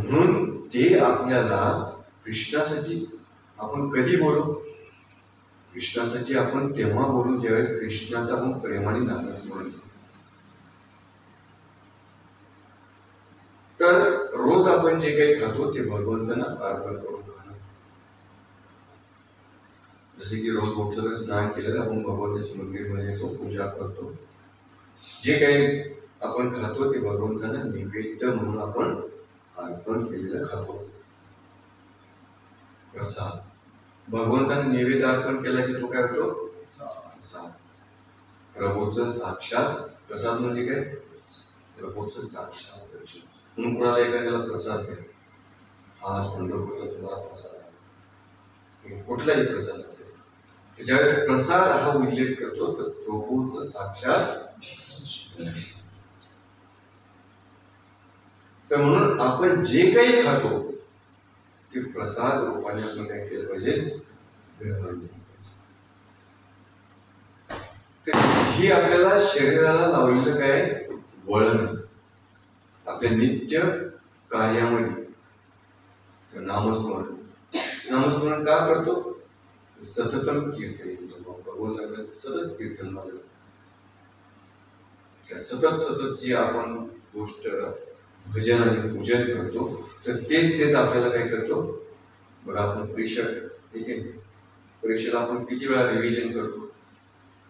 म्हणून ते आपल्याला कृष्णासाठी आपण कधी बोलू? कृष्णासाठी आपण तेव्हा बोलू ज्यावेळेस कृष्णाचं आपण प्रेमाने नामस्मरण करू. तर रोज आपण जे काही खातो ते भगवंतांना अर्पण करून खाणं. जसे की रोज उठलं तर स्नान केलं आपण भगवंताच्या मंदिरमध्ये येतो, पूजा करतो. जे काही आपण खातो ते भगवंतांना नैवेद्य म्हणून आपण अर्पण केलेलं खातो. प्रसाद भगवंताने नैवेद्य अर्पण केला की तो काय होतो? प्रसाद. प्रभूचं साक्षात प्रसाद म्हणजे काय? प्रभूचं साक्षात दर्शन. म्हणून कोणाला एखाद्याला प्रसाद द्या, आज पंढरपूरचा तुम्हाला प्रसाद आहे, कुठलाही प्रसाद असेल त्याच्यावेळेस प्रसाद हा उल्लेख करतो तर प्रभूचं साक्षात. तर म्हणून आपण जे काही खातो ते प्रसाद रूपाने आपण काय केलं पाहिजे? ग्रहण केलं पाहिजे. ही आपल्याला शरीराला लावलेलं काय वळण आपल्या नित्य कार्यामध्ये नामस्मरण का करतो? सततम कीर्तन. भगवान सांगतात सतत कीर्तन मला. सतत जी आपण गोष्ट भजन आणि पूजन करतो तर तेच आपल्याला काय करतो? बघा आपण परीक्षा, ठीक आहे, परीक्षेला आपण किती वेळा रिव्हिजन करतो?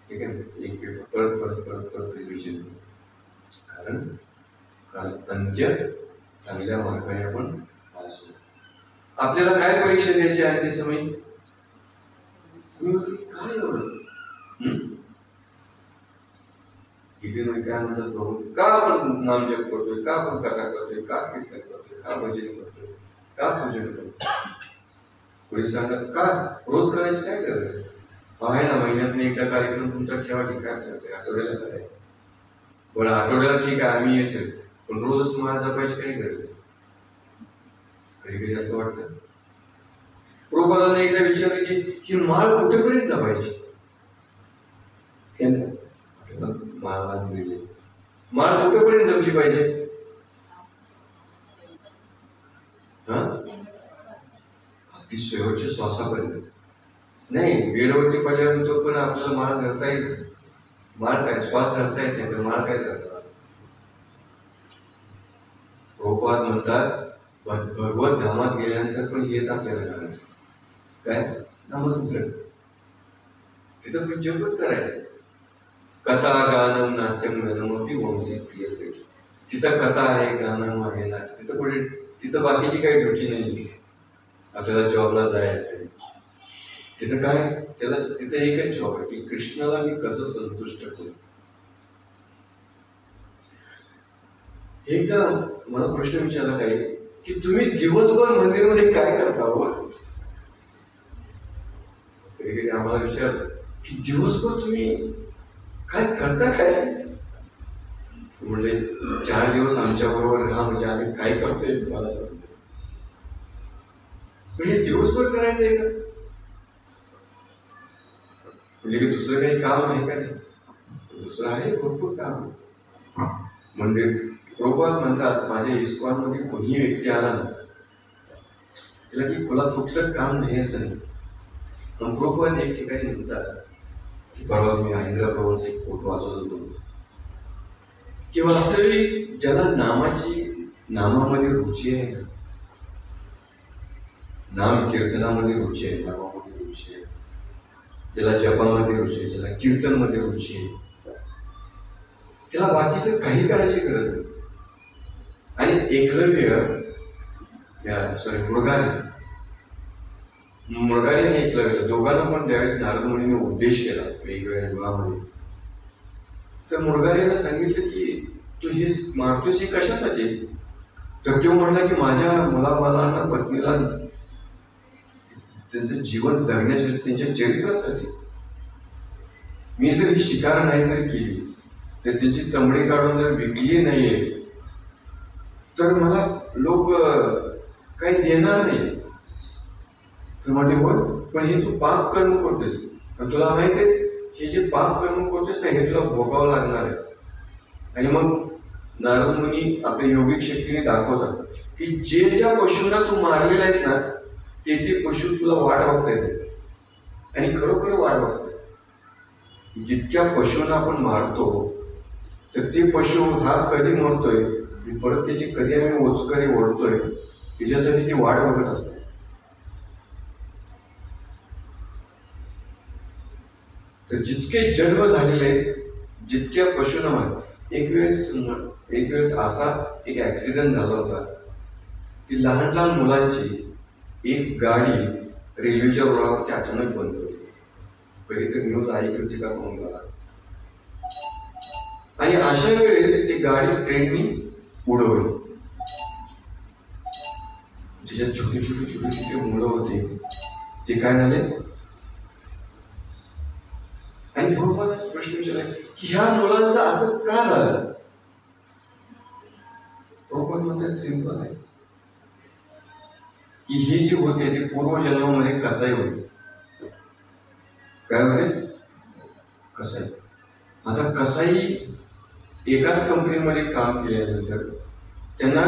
ठीक आहे, एक पेपर परत रिव्हिजन. कारण अंत्य चांगल्या मार्गाने आपण पास होतो. आपल्याला काय परीक्षा द्यायची आहे ते समय? काय एवढं गीतेमध्ये काय म्हणतात प्रभू, का आपण नामजप करतोय, का आपण कथा करतोय, का कीर्तन करतोय, का भजन करतोय, का पूजन करतोय? कोणी सांगतात का रोज करायची काय गरज आहे? आहे ना, महिन्यातून एकदा कार्यक्रम तुमचा ठेवा, ठीक काय करतोय, आठवड्याला करायचं. बरं आठवड्याला ठीक आहे आम्ही येतोय, पण रोजच माळ जपायची काही गरज आहे? कधी कधी असं वाटतं. प्रभुपादाने एकदा विचारलं की ही माळ कुठेपर्यंत जपायची? माळ कुठेपर्यंत जपली पाहिजे? अगदी शेवटच्या श्वासापर्यंत. नाही, बेडवरती पडल्यानंतर पण आपल्याला माळ धरता येईल. माळ काय, श्वास धरता येत नाही तर माळ काय धरतात? प्रभुपाद म्हणतात भगवत धामात गेल्यानंतर पण हेच आपल्याला करायचं. काय? नामस्मरण. तिथं पण जपच करायचं. कथा गाणं नाट्यम गणमती वंशी प्रिय सखी. तिथं कथा आहे, गाणं आहे, नाट्य. तिथं पुढे तिथं बाकीची काही ड्युटी नाही. आपल्याला जॉबला जायचं आहे तिथं काय, त्याला तिथं एकच जॉब आहे की कृष्णाला मी कसं संतुष्ट करू. एकदा मला प्रश्न विचारला काही की तुम्ही दिवसभर मंदिरमध्ये काय करता हो? कधी कधी आम्हाला विचारलं की दिवसभर तुम्ही काय करता काय? म्हणले 4 दिवस आमच्या बरोबर राहा, म्हणजे आम्ही काय करतोय तुम्हाला सांगतो. पण हे दिवसभर करायचं आहे का? म्हणजे की दुसरं काही काम आहे का? नाही, दुसरं आहे, भरपूर काम. मंदिर प्रभुपाद म्हणतात माझ्या इस्कॉनमध्ये कोणी व्यक्ती आला ना त्याला की मला कुठलं काम नाही असं नाही. पण प्रभुपाद एक ठिकाणी म्हणतात की परवा मी हैदराबादचा एक फोटो वाचत होतो की वास्तविक ज्याला नामामध्ये रुची आहे ना, नाम कीर्तनामध्ये रुची आहे, नामामध्ये रुची आहे, ज्याला जपामध्ये रुची आहे, ज्याला कीर्तनमध्ये रुची आहे, त्याला बाकीचं काही करायची गरज नाही. आणि एकलव्य मृगारीने एकलव्य दोघांना पण त्यावेळेस नारद मुनीने उपदेश केला वेगवेगळ्या युगामध्ये. तर मृगारीने सांगितलं की तू हे मारतोस हे कशासाठी? तर तो म्हटला की माझ्या मुलाबालांना पत्नीला त्यांचं जीवन जगण्यासाठी, त्यांच्या चरित्रासाठी. मी जर ही शिकार नाही जर केली तर त्यांची चमडी काढून जर विकली नाहीये तर मला लोक काही देणार नाही. तर म्हटले बोल, पण हे तू पाप कर्म करतोस, तुला माहित आहेस हे जे पाप कर्म करतोस ना हे तुला भोगावं लागणार आहे. आणि मग नारद मुनी आपल्या योगिक शक्तीने दाखवतात की जे ज्या पशूंना तू मारलेला आहेस ना ते पशु तुला वाट बघतायत आणि खरोखर वाट बघतायत. जितक्या पशूंना आपण मारतो तर ते पशु हा कधी मरतोय, परत त्याची कधी आम्ही ओचकरी ओढतोय, त्याच्यासाठी ती वाट बघत असते. तर जितके जन्म झालेले आहेत, जितक्या पशूंना एक वेळेस असा एक ऍक्सिडेंट झाला होता की लहान लहान मुलांची एक गाडी रेल्वेच्या रुळावरती अचानक बंद होती. कधीतरी न्यूज ऐकली होती का कोण मला? आणि अशा वेळेस ती गाडी ट्रेननी उडवली. त्याच्यात छोटे छोटे मुलं होते, ते काय झाले? आणि प्रभुपादांनी प्रश्न विचारला की ह्या मुलांचं असं का झालं? प्रभुपाद म्हणतात सिंपल आहे की हे जे होते ते पूर्वजन्मामध्ये कसाई होते. काय होते? कसाई. आता कसाई एकाच कंपनीमध्ये काम केल्यानंतर त्यांना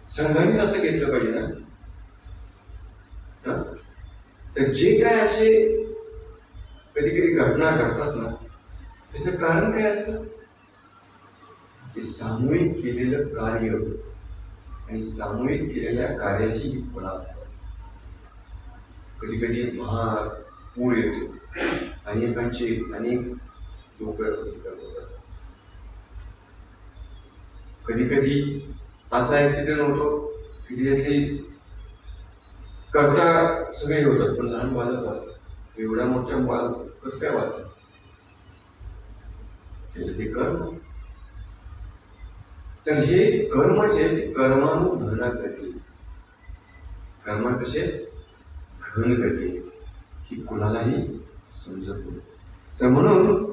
संघानेच असं घेतलं पाहिजे ना. तर जे काय असे कधी कधी घटना घडतात ना त्याचं कारण काय असतं? की सामूहिक केलेलं कार्य आणि सामूहिक केलेल्या कार्याची ही फळं असतात. कधी कधी महार पूर येतो, अनेक लोक कधी कधी असा ऍक्सिडेंट होतो की त्यातली करता सगळे होतात पण लहान बालक असतात. एवढ्या मोठ्या बालक कसं काय वाचतात? त्याचं ते कर्म. तर हे कर्म जे कर्मानुघन गती, कर्म कसे घन गती ही कुणालाही समजत नाही. तर म्हणून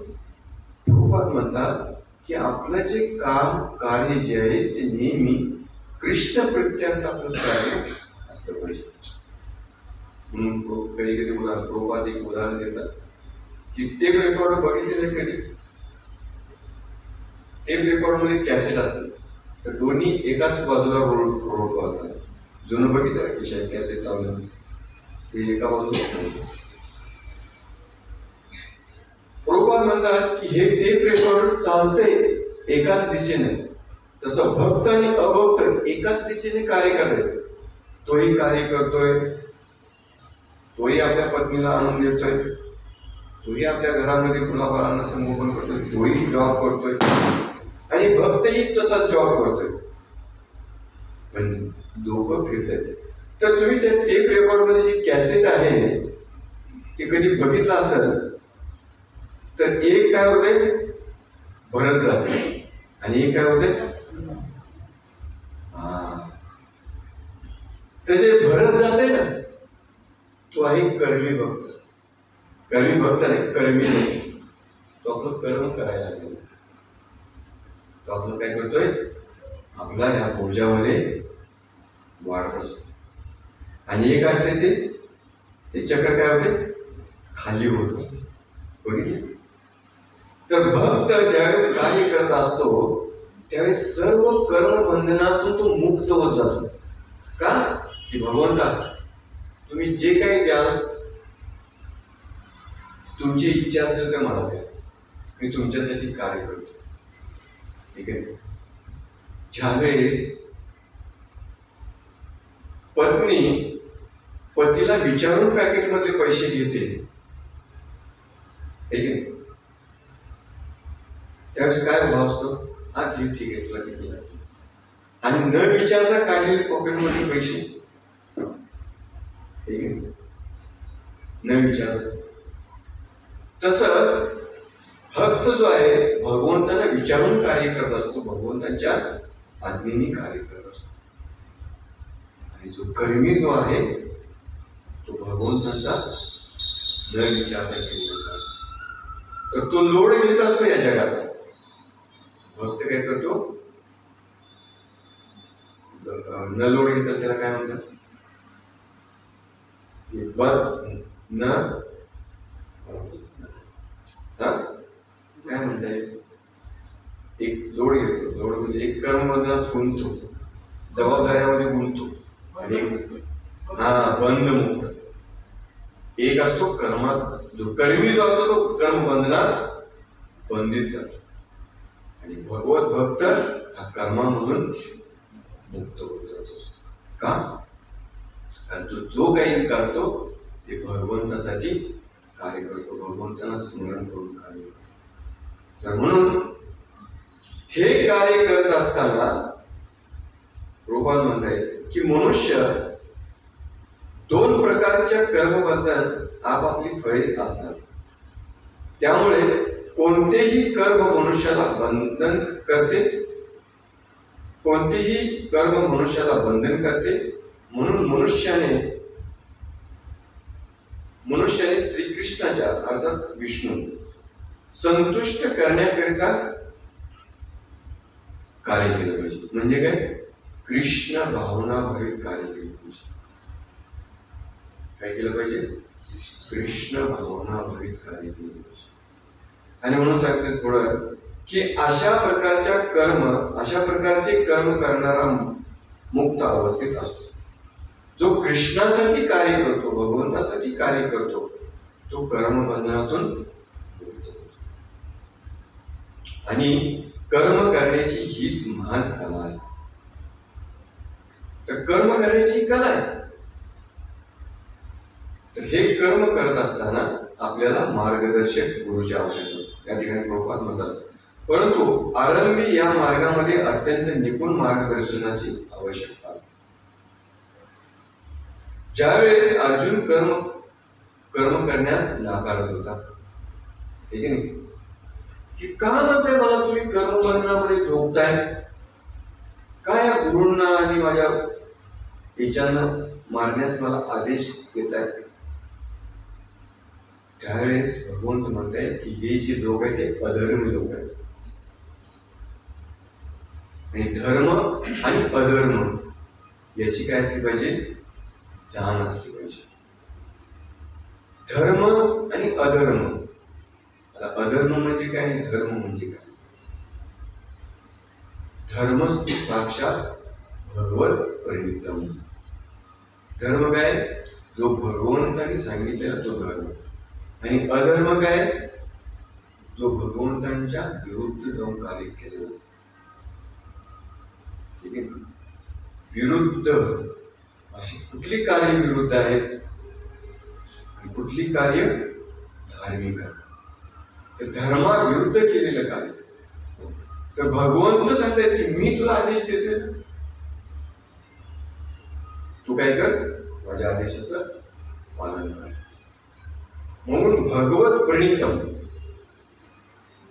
प्रभुपाद म्हणतात की आपलं जे काम कार्य जे आहे ते नेहमी कृष्ण प्रत्यांत आपलं कार्य असलं पाहिजे. म्हणून कधी कधी प्रभुपाद एक उदाहरण देतात की टेप रेकॉर्ड बघितले नाही कधी. टेप रेकॉर्ड मध्ये कॅसेट असतात तर दोन्ही एकाच बाजूला रोल करतात. जुनं बघितलं की कॅसेट लावलं ते एका बाजूला. प्रभुपाद म्हणतात की हे टेप रेकॉर्ड चालतंय एकाच दिशेने, तसं भक्त आणि अभक्त एकाच दिशेने कार्य करतात. तोही कार्य करतोय, तोही आपल्या पत्नीला आणून देतोय, तोही आपल्या घरामध्ये मुलाबाळांना संगोपन करतोय, तोही जॉब करतोय आणि भक्तही तसाच जॉब करतोय. पण दोघं फिरतात. तर तुम्ही त्या टेप रेकॉर्ड मध्ये जी कॅसेट आहे ते कधी बघितलं असेल तर एक काय होते भरत जाते आणि एक काय होते. तर जे भरत जाते ना तो आहे कर्मी भक्त. कर्मी भक्त नाही, कर्मी नाही. तो आपलं कर्म करायला लागेल. तो आपण काय करतोय आपला ह्या ऊर्जामध्ये वाढत असतो. आणि एक असते ते चक्र काय होते खाली होत असते. बघितले. तर भक्त ज्यावेळेस कार्य करत असतो त्यावेळेस सर्व कर्मबंधनातून तो मुक्त होत जातो. का की भगवंता तुम्ही जे काही द्याल तुमची इच्छा असेल तर मला द्या, मी तुमच्यासाठी कार्य करतो. ठीक आहे. ज्यावेळेस पत्नी पतीला विचारून पॅकेटमधले पैसे घेते त्यावेळेस काय भाव असतो, हा घे ठीक आहे तुला किती लागते, आणि न विचारता काढलेले पॉकेटमधले पैसे ठीक आहे न विचारता. तसं भक्त जो आहे भगवंताला विचारून कार्य करत असतो, भगवंतांच्या आज्ञेने कार्य करत असतो. आणि जो कर्मी जो आहे तो भगवंतांचा न विचारता केलेला, तर तो लोड घेत असतो या जगाचा. भक्त काय करतो न लोड घेतात त्याला काय म्हणतात न काय म्हणताय एक लोड घेतो. लोड म्हणजे एक कर्मबंधनात गुंततो, जबाबदाऱ्यामध्ये गुंततो. आणि एक बंधमुक्त. एक असतो कर्मात, जो कर्मी जो असतो तो कर्मबंधनात बंधित जातो. आणि भगवत भक्त हा कर्मामधून मुक्त होत जातो. का? कारण तो जो काही करतो ते भगवंतासाठी कार्य करतो, भगवंतांना स्मरण करून कार्य करतो. तर म्हणून हे कार्य करत असताना प्रभुपाद म्हणतात की मनुष्य दोन प्रकारच्या कर्मबंधन आपापली फळे असतात. त्यामुळे कोणतेही कर्म मनुष्याला बंधन करते, कोणतेही कर्म मनुष्याला बंधन करते. म्हणून मनुष्याने श्रीकृष्णाच्या अर्थात विष्णू संतुष्ट करण्याकरिता कार्य केलं पाहिजे. म्हणजे काय? कृष्ण भावना भावित कार्य केलं पाहिजे. काय केलं पाहिजे? कृष्ण भावना भावित कार्य केलं पाहिजे. आणि म्हणून सांगते पुढं की अशा प्रकारचे कर्म करणारा मुक्त अवस्थेत असतो. जो कृष्णासाठी कार्य करतो, भगवंतासाठी कार्य करतो, तो कर्मबंधनातून मुक्त होतो. आणि कर्म करण्याची हीच महान कला आहे. तर कर्म करण्याची ही कला आहे. तर हे कर्म करत असताना आपल्याला मार्गदर्शक गुरुची आवश्यकता. या ठिकाणी प्रभुपाद म्हणतात, परंतु आरंभी या मार्गामध्ये अत्यंत निपुण मार्गदर्शनाची आवश्यकता असते. ज्यावेळेस अर्जुन कर्म करण्यास नाकारत होता, ठीक आहे नाही, की का म्हणताय मला तुम्ही कर्मबंधनामध्ये झोपताय, काय या गुरूंना आणि माझ्या इच्छांना मारण्यास मला आदेश देताय. त्यावेळेस भगवंत म्हणताय की हे जे लोक आहेत ते अधर्मी लोक आहेत. आणि धर्म आणि अधर्म याची काय असली पाहिजे, जाण असली पाहिजे. धर्म आणि अधर्म, अधर्म म्हणजे काय आणि धर्म म्हणजे काय. धर्म साक्षात भगवत परिणितम. धर्म काय, जो भगवंतांनी सांगितलेला तो धर्म. आणि अधर्म काय, जो भगवंतांच्या विरुद्ध जाऊन कार्य केलेलं. ठीक आहे, विरुद्ध अशी कुठली कार्य विरुद्ध आहेत आणि कुठली कार्य धार्मिक आहेत. तर धर्माविरुद्ध केलेलं कार्य. तर भगवंत सांगतायत की मी तुला आदेश देतोय, तू काय कर, माझ्या आदेशाचं पालन कर. म्हणून भगवत प्रणीतम,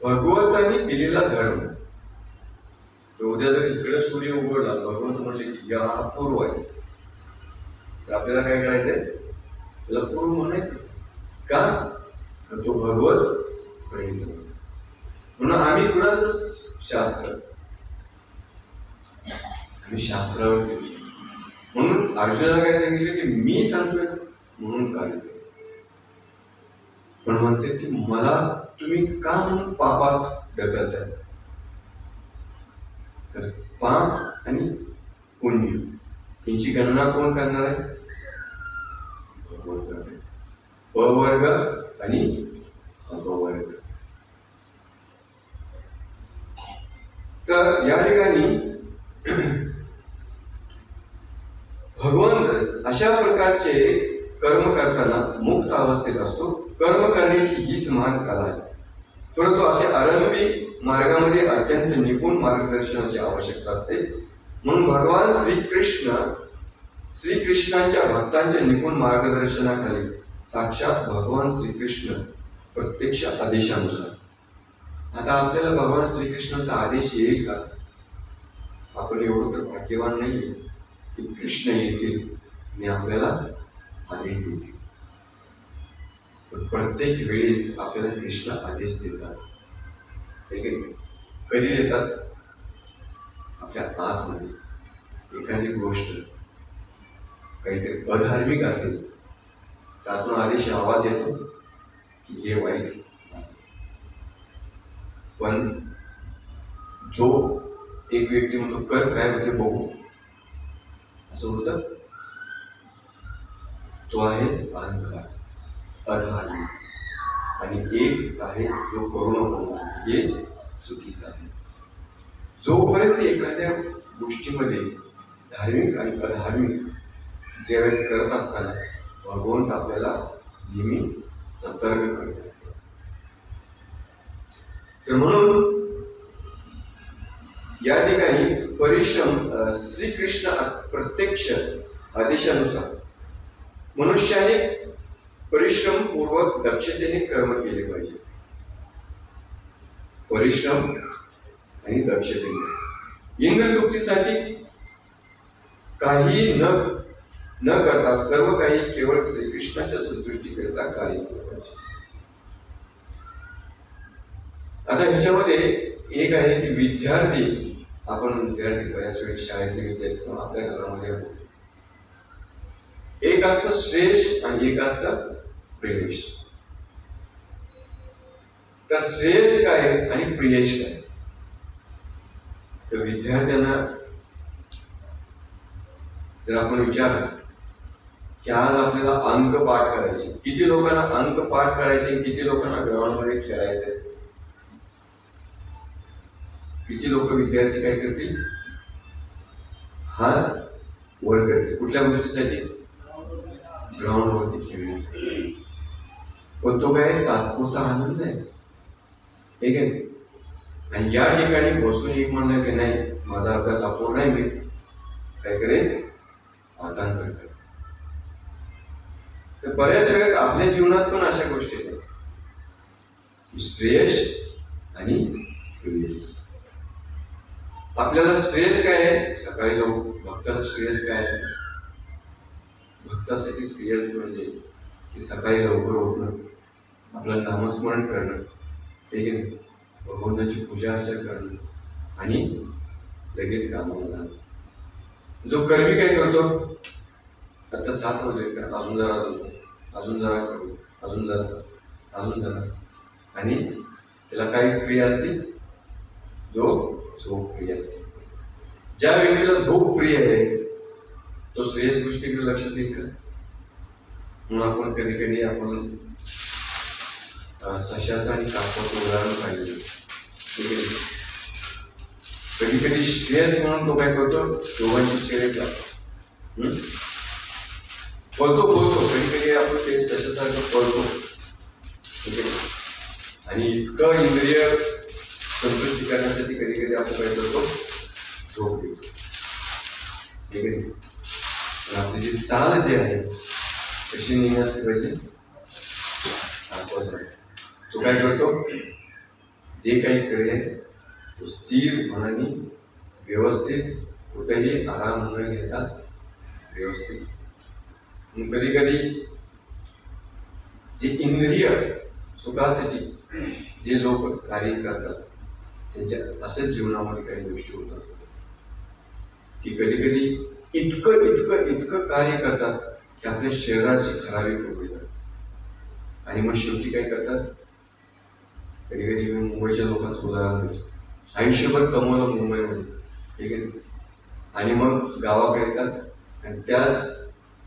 भगवंतांनी दिलेला धर्म. तर उद्या जर इकडे सूर्य उघडला, भगवंत म्हणले की या हा पूर्व आहे, तर आपल्याला काय करायचंय, त्याला पूर्व म्हणायचं. का, तर तो भगवत प्रणीतम. म्हणून आम्ही कुणाचं शास्त्र, आम्ही शास्त्रावरती. म्हणून अर्जुनाला काय सांगितलं की मी सांगतोय म्हणून कार्य कर. पण म्हणते की मला तुम्ही का म्हणून पापात ढकलताय. तर पाप आणि पुण्य यांची गणना कोण करणार आहे, भगवंत करते. अवर्ग आणि अपवर्ग. तर या ठिकाणी भगवान अशा प्रकारचे कर्म करताना मुक्त अवस्थेत असतो. कर्म करण्याची हीच महान कला आहे. परंतु असे आरंभी मार्गामध्ये अत्यंत निपुण मार्गदर्शनाची आवश्यकता असते. म्हणून भगवान श्रीकृष्णांच्या भक्तांच्या निपुण मार्गदर्शनाखाली साक्षात भगवान श्रीकृष्ण प्रत्यक्ष आदेशानुसार. आता आपल्याला भगवान श्रीकृष्णाचा आदेश येईल का, आपण एवढं तर भाग्यवान नाही की कृष्ण येतील आणि आपल्याला आदेश देतील. पण प्रत्येक वेळेस आपल्याला कृष्ण आदेश देतात. कधी देतात, आपल्या आतमध्ये एखादी गोष्ट काहीतरी अधार्मिक असेल तर आतून आदेश आवाज येतो की हे वाईट. पण जो एक व्यक्ती म्हणतो कर, काय होते बघू, असं होतं, तो आहे अहंकार, अधार्मिक. आणि एक आहे जो करू नको, हे चुकीचं आहे. जोपर्यंत एखाद्या गोष्टीमध्ये धार्मिक आणि अधार्मिक ज्यावेळेस करत असताना भगवंत आपल्याला नेहमी सतर्क करत असतात. तर म्हणून या ठिकाणी परिश्रम श्रीकृष्ण प्रत्यक्ष आदेशानुसार मनुष्याने परिश्रम पूर्वक दक्षतेने कर्म केले पाहिजे. परिश्रम आणि दक्षतेने इंद्रतृप्तीसाठी काही न करता सर्व काही केवळ श्रीकृष्णाच्या संतुष्टीकरिता कार्य केले पाहिजे. आता ह्याच्यामध्ये एक आहे की विद्यार्थी, आपण विद्यार्थी बऱ्याच वेळी शाळेतले विद्यार्थी आपल्या घरामध्ये होतो. एक असतं श्रेष्ठ आणि एक असतं प्रियेश. तर श्रेष्ठ काय आणि प्रियेश काय, तर विद्यार्थ्यांना जर आपण विचारलं की आज आपल्याला अंक पाठ करायचे, किती लोकांना अंक पाठ करायचे, किती लोकांना ग्राउंड मध्ये खेळायचे, किती लोक विद्यार्थी काय करतील, हात वर करतील कुठल्या गोष्टीसाठी, ग्राउंड वरती खेळण्यासाठी. पण तो काय तात्पुरता आनंद आहे, ठीक आहे. आणि या ठिकाणी बसून एक म्हणलं की नाही माझा अभ्यास अपूर्ण नाही, मी काय करेल पाठांतर करेल. तर बऱ्याच वेळेस आपल्या जीवनात पण अशा गोष्टी आहेत, श्रेयश आणि श्रेयस. आपल्याला श्रेयस काय आहे? सकाळी भक्ताला श्रेयस काय आहे? भक्तासाठी श्रेयस म्हणजे की सकाळी लवकर उठणं, आपलं नामस्मरण करणं, ठीक आहे, भगवंताची पूजा अर्चा करणं आणि लगेच कामाला जाणं. जो कर्मी काय करतो? आता 7 वाजले का अजून जरा करू, अजून जरा, आणि त्याला काय क्रिया असते? झोप प्रिय असते. ज्या व्यक्तीला झोप प्रिय आहे तो श्रेयस गोष्टीकडे लक्ष देईल का? म्हणून आपण कधी कधी आपण सशाचं आणि कासवाचं उदाहरण पाहिजे. कधी कधी श्रेयस म्हणून तो काय करतो? दोघांची शर्यत लागतो, पळतो. कधी कधी आपण ते सशासारखं पळतो, ठीक आहे, आणि इतकं इंद्रिय संतुष्टी करण्यासाठी कधी कधी आपण काय करतो? झोप घेतो, ठीक आहे. पण आपली जी चाल जी आहे कशी नेहमी असली पाहिजे? आश्वास आहे. तो काय करतो? जे काही करेल तो स्थिर मनाने व्यवस्थित, कुठेही आराम न घेता व्यवस्थित. कधी कधी जे इंद्रिय सुखासाठी जे लोक कार्य करतात त्यांच्या असंच जीवनामध्ये काही गोष्टी होत असतात की कधी कधी इतकं कार्य करतात की आपल्या शरीराची खराबी खूप येतात. आणि मग शेवटी काय करतात? कधी कधी मी मुंबईच्या लोकांचं उदाहरण देतो. आयुष्यभर कमवलं मुंबईमध्ये, ठीक आहे, आणि मग गावाकडे येतात आणि त्याच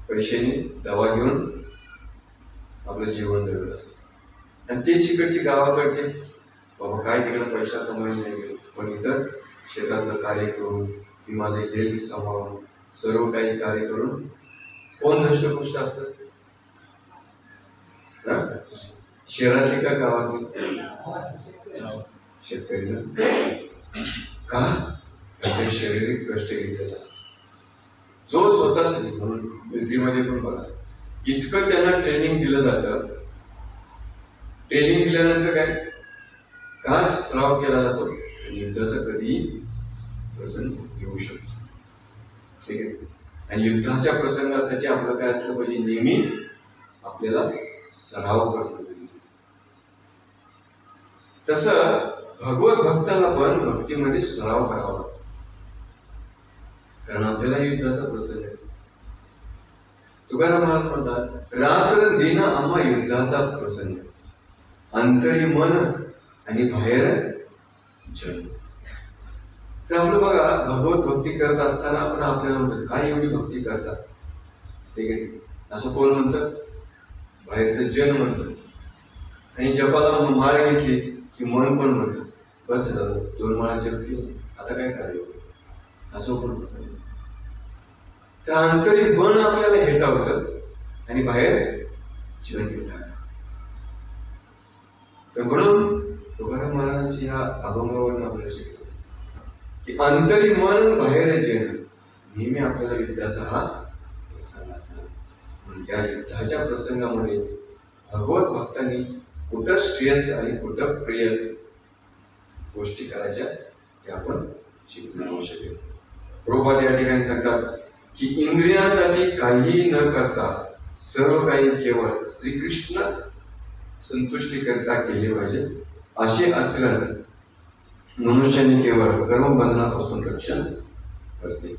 पैशाने दवा घेऊन आपलं जीवन जगत असतं. आणि तेच इकडचे गावाकडचे बाबा काय तिकडे पैसा कमायला नाही गेलो, पण इतर शेतातलं कार्य करून मी माझे हेल्थ सांभाळून सर्व काही कार्य करून कोण धष्टपुष्ट असतं? शहरातली का गावातली? शेतकरी का? त्याचे शारीरिक कष्ट घेतलेलं असतं. जो स्वतःसाठी, म्हणून मिलिटरीमध्ये पण बघा इतकं त्यांना ट्रेनिंग दिलं जातं. ट्रेनिंग दिल्यानंतर काय सराव केला जातो, युद्धाचा कधी प्रसंग येऊ शकतो, ठीक आहे. आणि युद्धाच्या प्रसंगासाठी आपलं काय असलं पाहिजे? नेहमी आपल्याला सराव करणं गरजेचं असतं. तसं भगवत भक्ताला पण भक्तीमध्ये सराव करावा लागतो, कारण आपल्याला युद्धाचा प्रसंग आहे. तुकाराम महाराज म्हणतात, रात्र दिन आम्हा युद्धाचा प्रसंग, अंतरी मन आणि बाहेर जन. तर आपलं बघा, भगवत भक्ती करत असताना आपण आपल्याला म्हणतात काय एवढी भक्ती करतात, ठीक आहे, असं कोण म्हणतं? बाहेरचं जन म्हणतं. आणि जपाला माळ घेतली की मन पण म्हणतं बस झालं, 2 माळा जप केली, आता काय करायचं, असं पण म्हणतं. तर अंतरी मन आपल्याला हेटावतं आणि बाहेर जन हेटावतं. तर म्हणून तुकाराम महाराजांची ह्या अभंगावरून आपल्याला शिकतो की अंतरी मन बाहेर जन, नेहमी आपल्याला युद्धाचा हा प्रसंग असणार. या युद्धाच्या प्रसंगामध्ये भगवत भक्तांनी कुठं श्रेयस आणि कुठं प्रेयस गोष्टी करायच्या त्या आपण शिकणं आवश्यक आहे. प्रभुपाद या ठिकाणी सांगतात की इंद्रियांसाठी काही न करता सर्व काही केवळ श्रीकृष्ण संतुष्टी करता केले पाहिजे. असे आचरण मनुष्याने केवळ कर्मबंधनापासून रक्षण करते.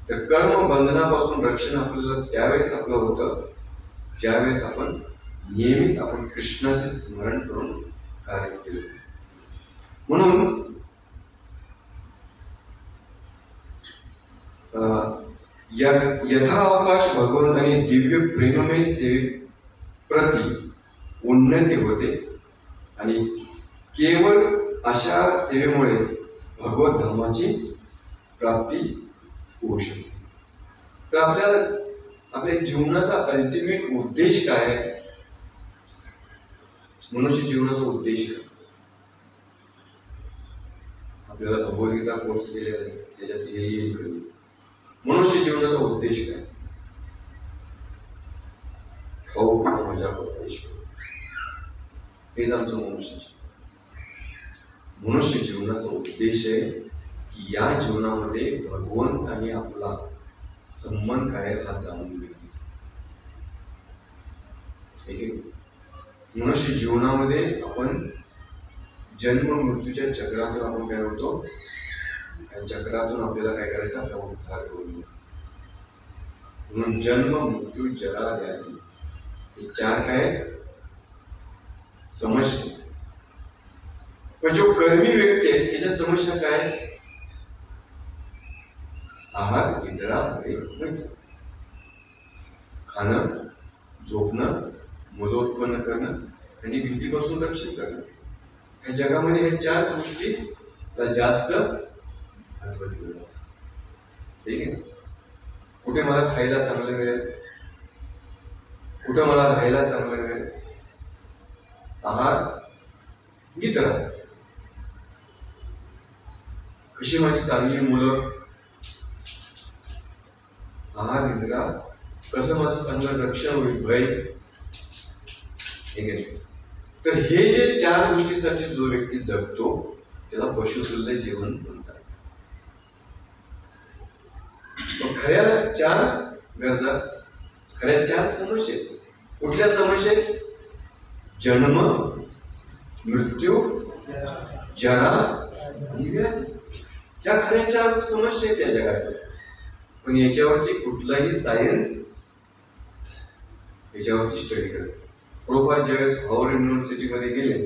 तर कर्मबंधनापासून रक्षण आपल्याला त्यावेळेस आपलं होतं ज्यावेळेस आपण नियमित आपण कृष्णाचे स्मरण करून कार्य केले. म्हणून यथावकाश भगवंताने दिव्य प्रेममय सेवेप्रती उन्नती होते आणि केवळ अशा सेवेमुळे भगवत धर्माची प्राप्ती होऊ शकते. तर आपल्या जीवनाचा अल्टिमेट उद्देश काय आहे? मनुष्य जीवनाचा उद्देश काय? आपल्याला भगवद्गीता कोर्स केलेला आहे, त्याच्यात हे येईल करू. मनुष्य जीवनाचा उद्देश काय? खाऊ मजा करू, हेच आमचं मनुष्य. मनुष्य जीवनाचा उद्देश आहे की या जीवनामध्ये भगवंत आणि आपला संबंध काय हा जाणून घेण्याचा. ठीक आहे. मनुष्य जीवनामध्ये आपण जन्म मृत्यूच्या चक्रातून आपण काय होतो, या चक्रातून आपल्याला काय करायचं, आपला उद्धार करून घ्यायचा. म्हणून जन्म मृत्यू जरा व्याधी हे 4 काय समस्या. पण जो कर्मी व्यक्ती आहे त्याच्या समस्या काय, आहार निद्रा भय, खाणं झोपणं मूलोत्पन्न करणं आणि भीतीपासून रक्षण करणं. ह्या जगामध्ये ह्या 4 गोष्टी जास्त महत्त्व दिलं जातं. ठीक आहे. कुठे मला खायला चांगलं मिळेल, कुठे मला राहायला चांगलं मिळेल, आहार निद्रा, कशी माझी चांगली मुलं, आहार निद्रा, कसं माझं चांगलं रक्षण होईल, भय. ठीक आहे. तर हे जे 4 गोष्टीसाठी जो व्यक्ती जगतो त्याला पशुतुल्य जीवन म्हणतात. खऱ्या 4 गरजा, खऱ्या 4 समस्या. कुठल्या समस्या, जन्म मृत्यू जरा आणि व्याधी. ह्या खऱ्या 4 समस्या आहेत या जगात. पण याच्यावरती कुठलाही सायन्स याच्यावरती स्टडी करत. प्रभुपाद ज्यावेळेस हार्वर्ड युनिव्हर्सिटीमध्ये गेले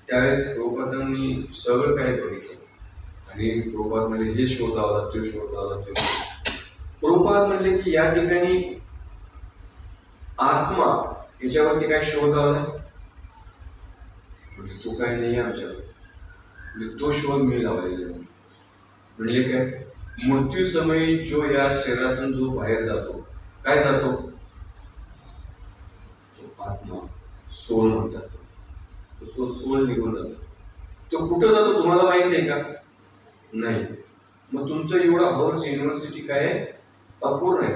त्यावेळेस प्रभुपादांनी सगळं काय बघितलं आणि प्रभुपाद म्हणजे हे शोध लावला, तो शोध लावला, तो. प्रभुपाद म्हणले की या ठिकाणी आत्मा याच्यावरती काय शोध लावला, म्हणजे तो काय नाही आमच्यावर, म्हणजे तो शोध मी लावलेला. म्हणजे काय, मृत्यू समयी जो या शरीरातून जो बाहेर जातो, काय जातो, तो आत्मा, सोल म्हणतात. तो सोल निघून जातो. तो कुठं जातो तुम्हाला माहिती आहे का, नाही. मग तुमचं एवढा हार्वर्ड युनिव्हर्सिटी काय आहे, अपूर्ण आहे.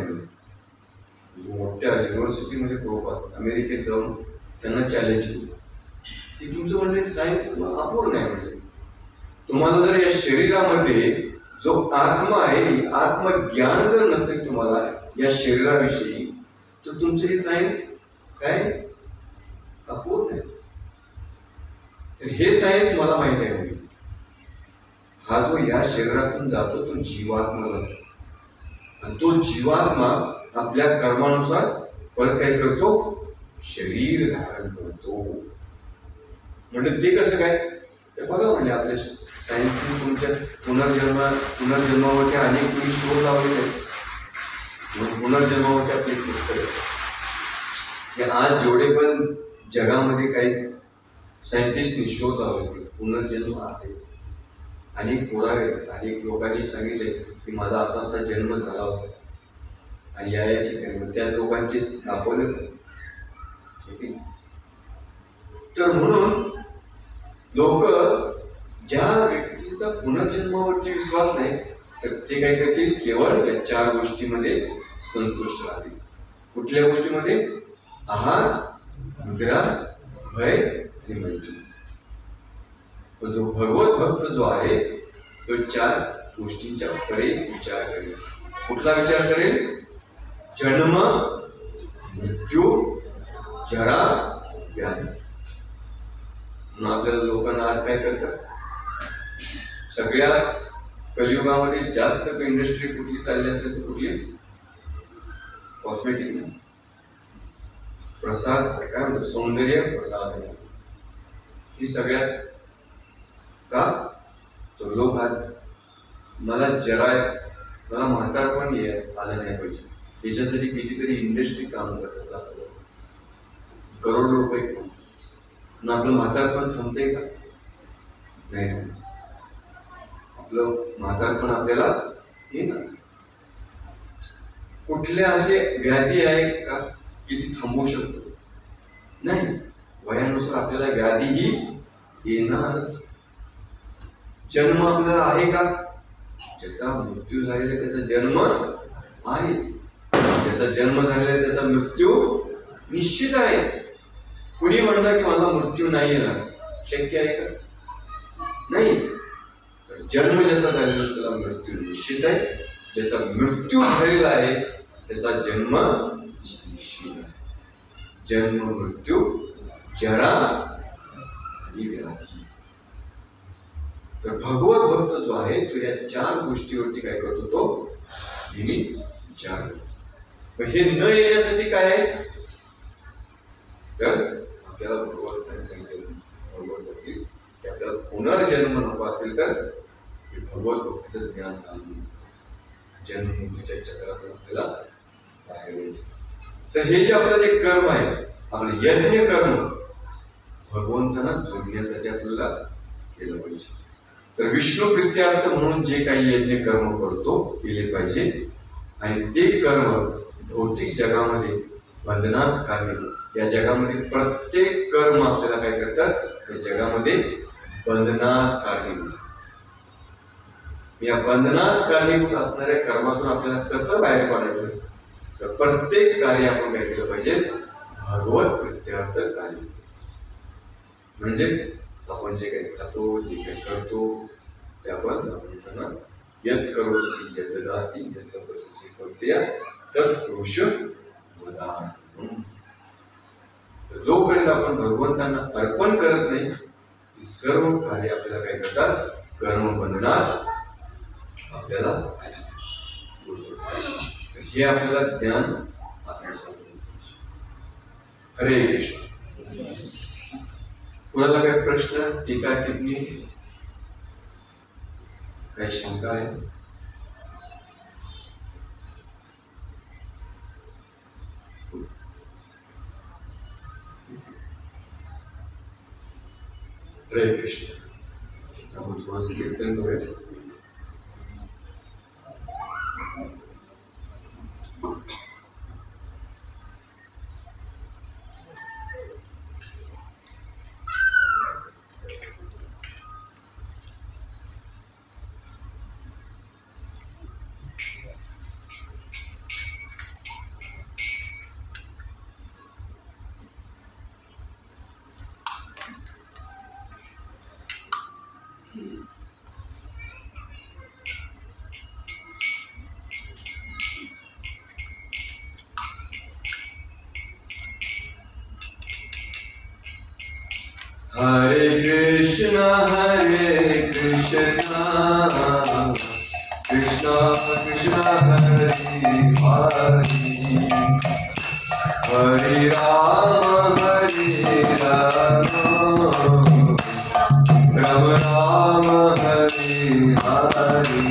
मोठ्या युनिव्हर्सिटीमध्ये प्रभुपाद अमेरिकेत जाऊन त्यांना चॅलेंज केलं की तुमचं म्हणजे सायन्स अपूर्ण आहे. म्हणजे तुम्हाला जर या शरीरामध्ये जो आत्मा आहे, आत्मज्ञान जर नसेल तुम्हाला या शरीराविषयी, तर तुमचं हे सायन्स काय अपूर्ण आहे. तर हे सायन्स मला माहिती आहे. म्हणजे हा जो या शरीरातून जातो तो जीवात्मा जातो आणि तो जीवात्मा आपल्या कर्मानुसार परत काय करतो, शरीर धारण करतो. म्हणजे ते कसं काय, ते बघा. म्हणजे आपल्या सायन्सने तुमच्या पुनर्जन्मावरती अनेक तुम्ही शोध लावलेले आहेत. पुनर्जन्मावरती आपली पुस्तक आज जेवढे पण जगामध्ये काही सायंटिस्टनी शोध लावले पुनर्जन्म आहे. अनेक पुरावे, अनेक लोकांनी सांगितले की माझा असा असा जन्म झाला होता आणि या ठिकाणी त्याच लोकांचे दाखवले. तर म्हणून लोक ज्या व्यक्तीचा पुनर्जन्मावरती विश्वास नाही तर ते काय करतील, केवळ या 4 गोष्टीमध्ये संतुष्ट राहतील. कुठल्या गोष्टीमध्ये, आहार निद्रा भय आणि मृत्यू. तो जो भगवत भक्त जो आहे तो 4 गोष्टींच्या परे विचार करेल. कुठला विचार करेल, जन्म मृत्यू जरा व्याधी. आपल्याला लोकांना आज काय करतात, सगळ्या कलियुगामध्ये जास्त इंडस्ट्री कुठली चालली असेल तर कुठली, कॉस्मेटिक, प्रसाद, काय म्हणतो, सौंदर्य प्रसाद. ही सगळ्यात का, तो लोक आज मला जरा, मला म्हातारपण आलं नाही पाहिजे याच्यासाठी कितीतरी इंडस्ट्री काम करतात. असं करोडो रुपये कमवतात. आपलं म्हातारपण थांबतंय का, नाही. आपलं म्हातारपण आपल्याला हे ना, कुठले असे व्याधी आहे का की ती थांबवू शकतो, नाही. वयानुसार आपल्याला व्याधीही येणारच. जन्म आपल्याला आहे का, ज्याचा मृत्यू झालेला त्याचा जन्म आहे, ज्याचा जन्म झालेला त्याचा मृत्यू निश्चित आहे. कुणी म्हणता की मला मृत्यू नाही येणार, शक्य आहे का, नाही, तर जन्म ज्याचा झालेला त्याला मृत्यू निश्चित आहे, ज्याचा मृत्यू झालेला आहे त्याचा जन्म निश्चित आहे. जन्म मृत्यू जरा आणि व्याधी. तर भगवत भक्त जो आहे तो या 4 गोष्टीवरती काय करतो, तो नेहमी विचार करतो. हे न येण्यासाठी काय आहे, तर आपल्याला भगवत सांगितलं, भगवत भक्ती की आपल्याला पुनर्जन्म नको असेल तर भगवत भक्तीचं ज्ञान आणून जन्म मृत्यूच्या चक्रातून आपल्याला बाहेर यायचं. तर हे जे आपलं जे कर्म आहे, आपलं यज्ञ कर्म भगवंतांना जोडण्यासाठी आपल्याला केलं पाहिजे. तर विष्णू प्रीत्यार्थ म्हणून जे काही यज्ञ कर्म करतो केले पाहिजे, आणि ते कर्म भौतिक जगामध्ये बंधनास कारणीभूत. या जगामध्ये प्रत्येक कर्म आपल्याला काय करतात, या जगामध्ये बंधनास कारणीभूत. या बंधनास कारणीभूत असणाऱ्या कर्मातून आपल्याला कसं बाहेर पडायचं, तर प्रत्येक कार्य आपण काय केलं पाहिजे, भगवत प्रीत्यार्थ कार्य. म्हणजे आपण जे काही खातो, जे काही करतो ते आपण भगवंतांना यत् करोसि यद्ददासि यत् तपस्सी कर्तया तत्पुरुष वदामि. जोपर्यंत आपण भगवंतांना अर्पण करत नाही, ती सर्व कार्य आपल्याला काय करतात, कर्म बंधनात आपल्याला. हे आपल्याला ज्ञान आत्मसात. हरे कृष्ण. कोणाला काही प्रश्न, टीका टिप्पणी, काही शंका आहे? हरे कृष्ण. आपण थोडंसं कीर्तन करूया. हरे कृष्णा कृष्णा कृष्णा हरे हरे, हरे Ram Ram Ram Hare Hare.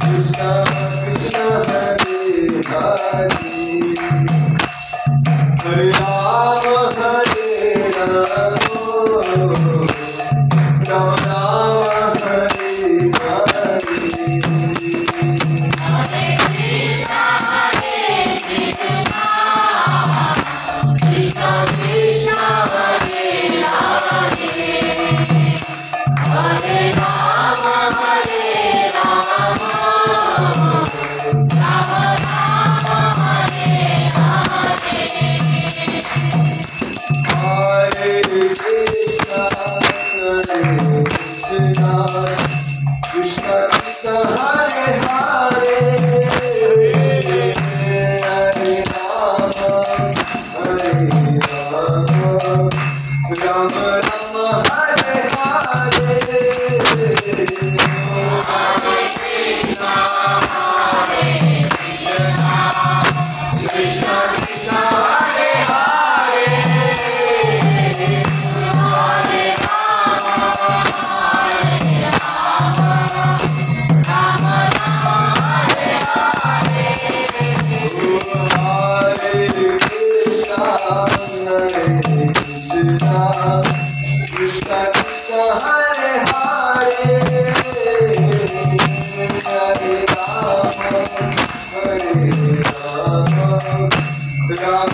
Krishna Krishna Hare Hare Rama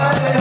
Hare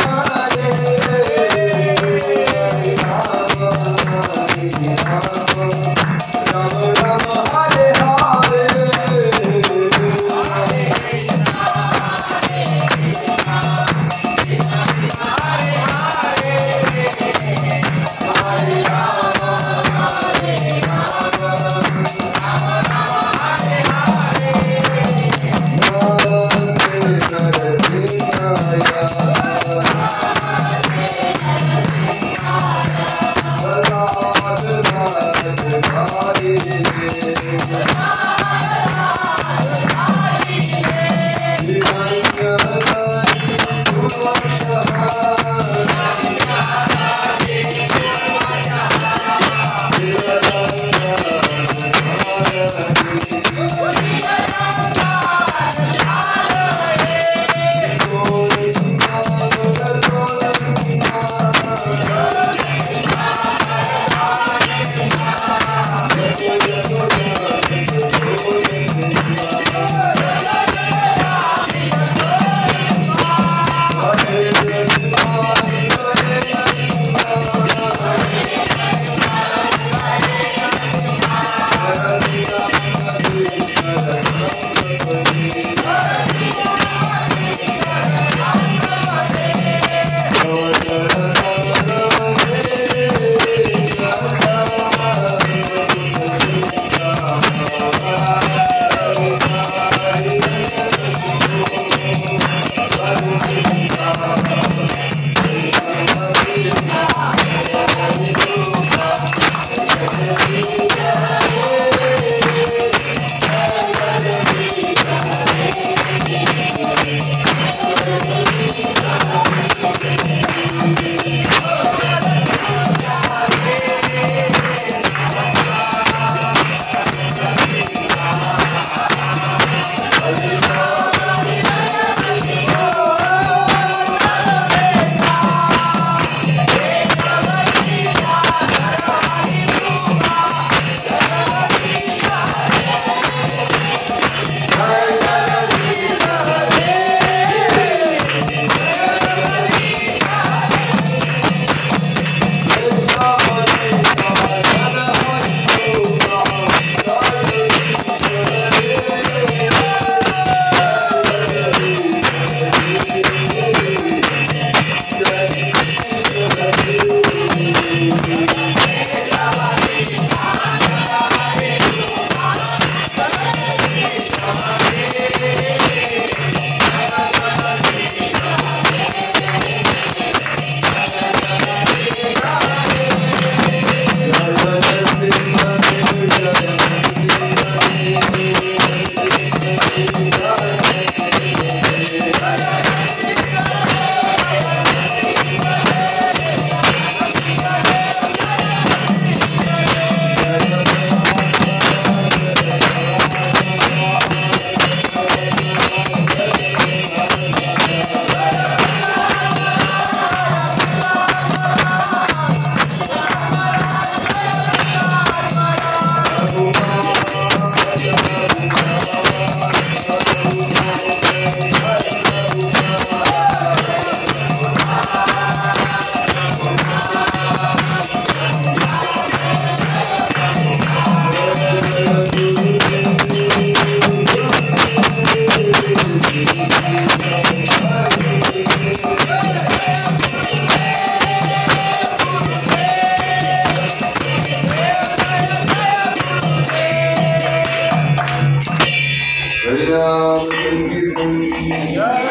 हरे राम संकीर्तन जय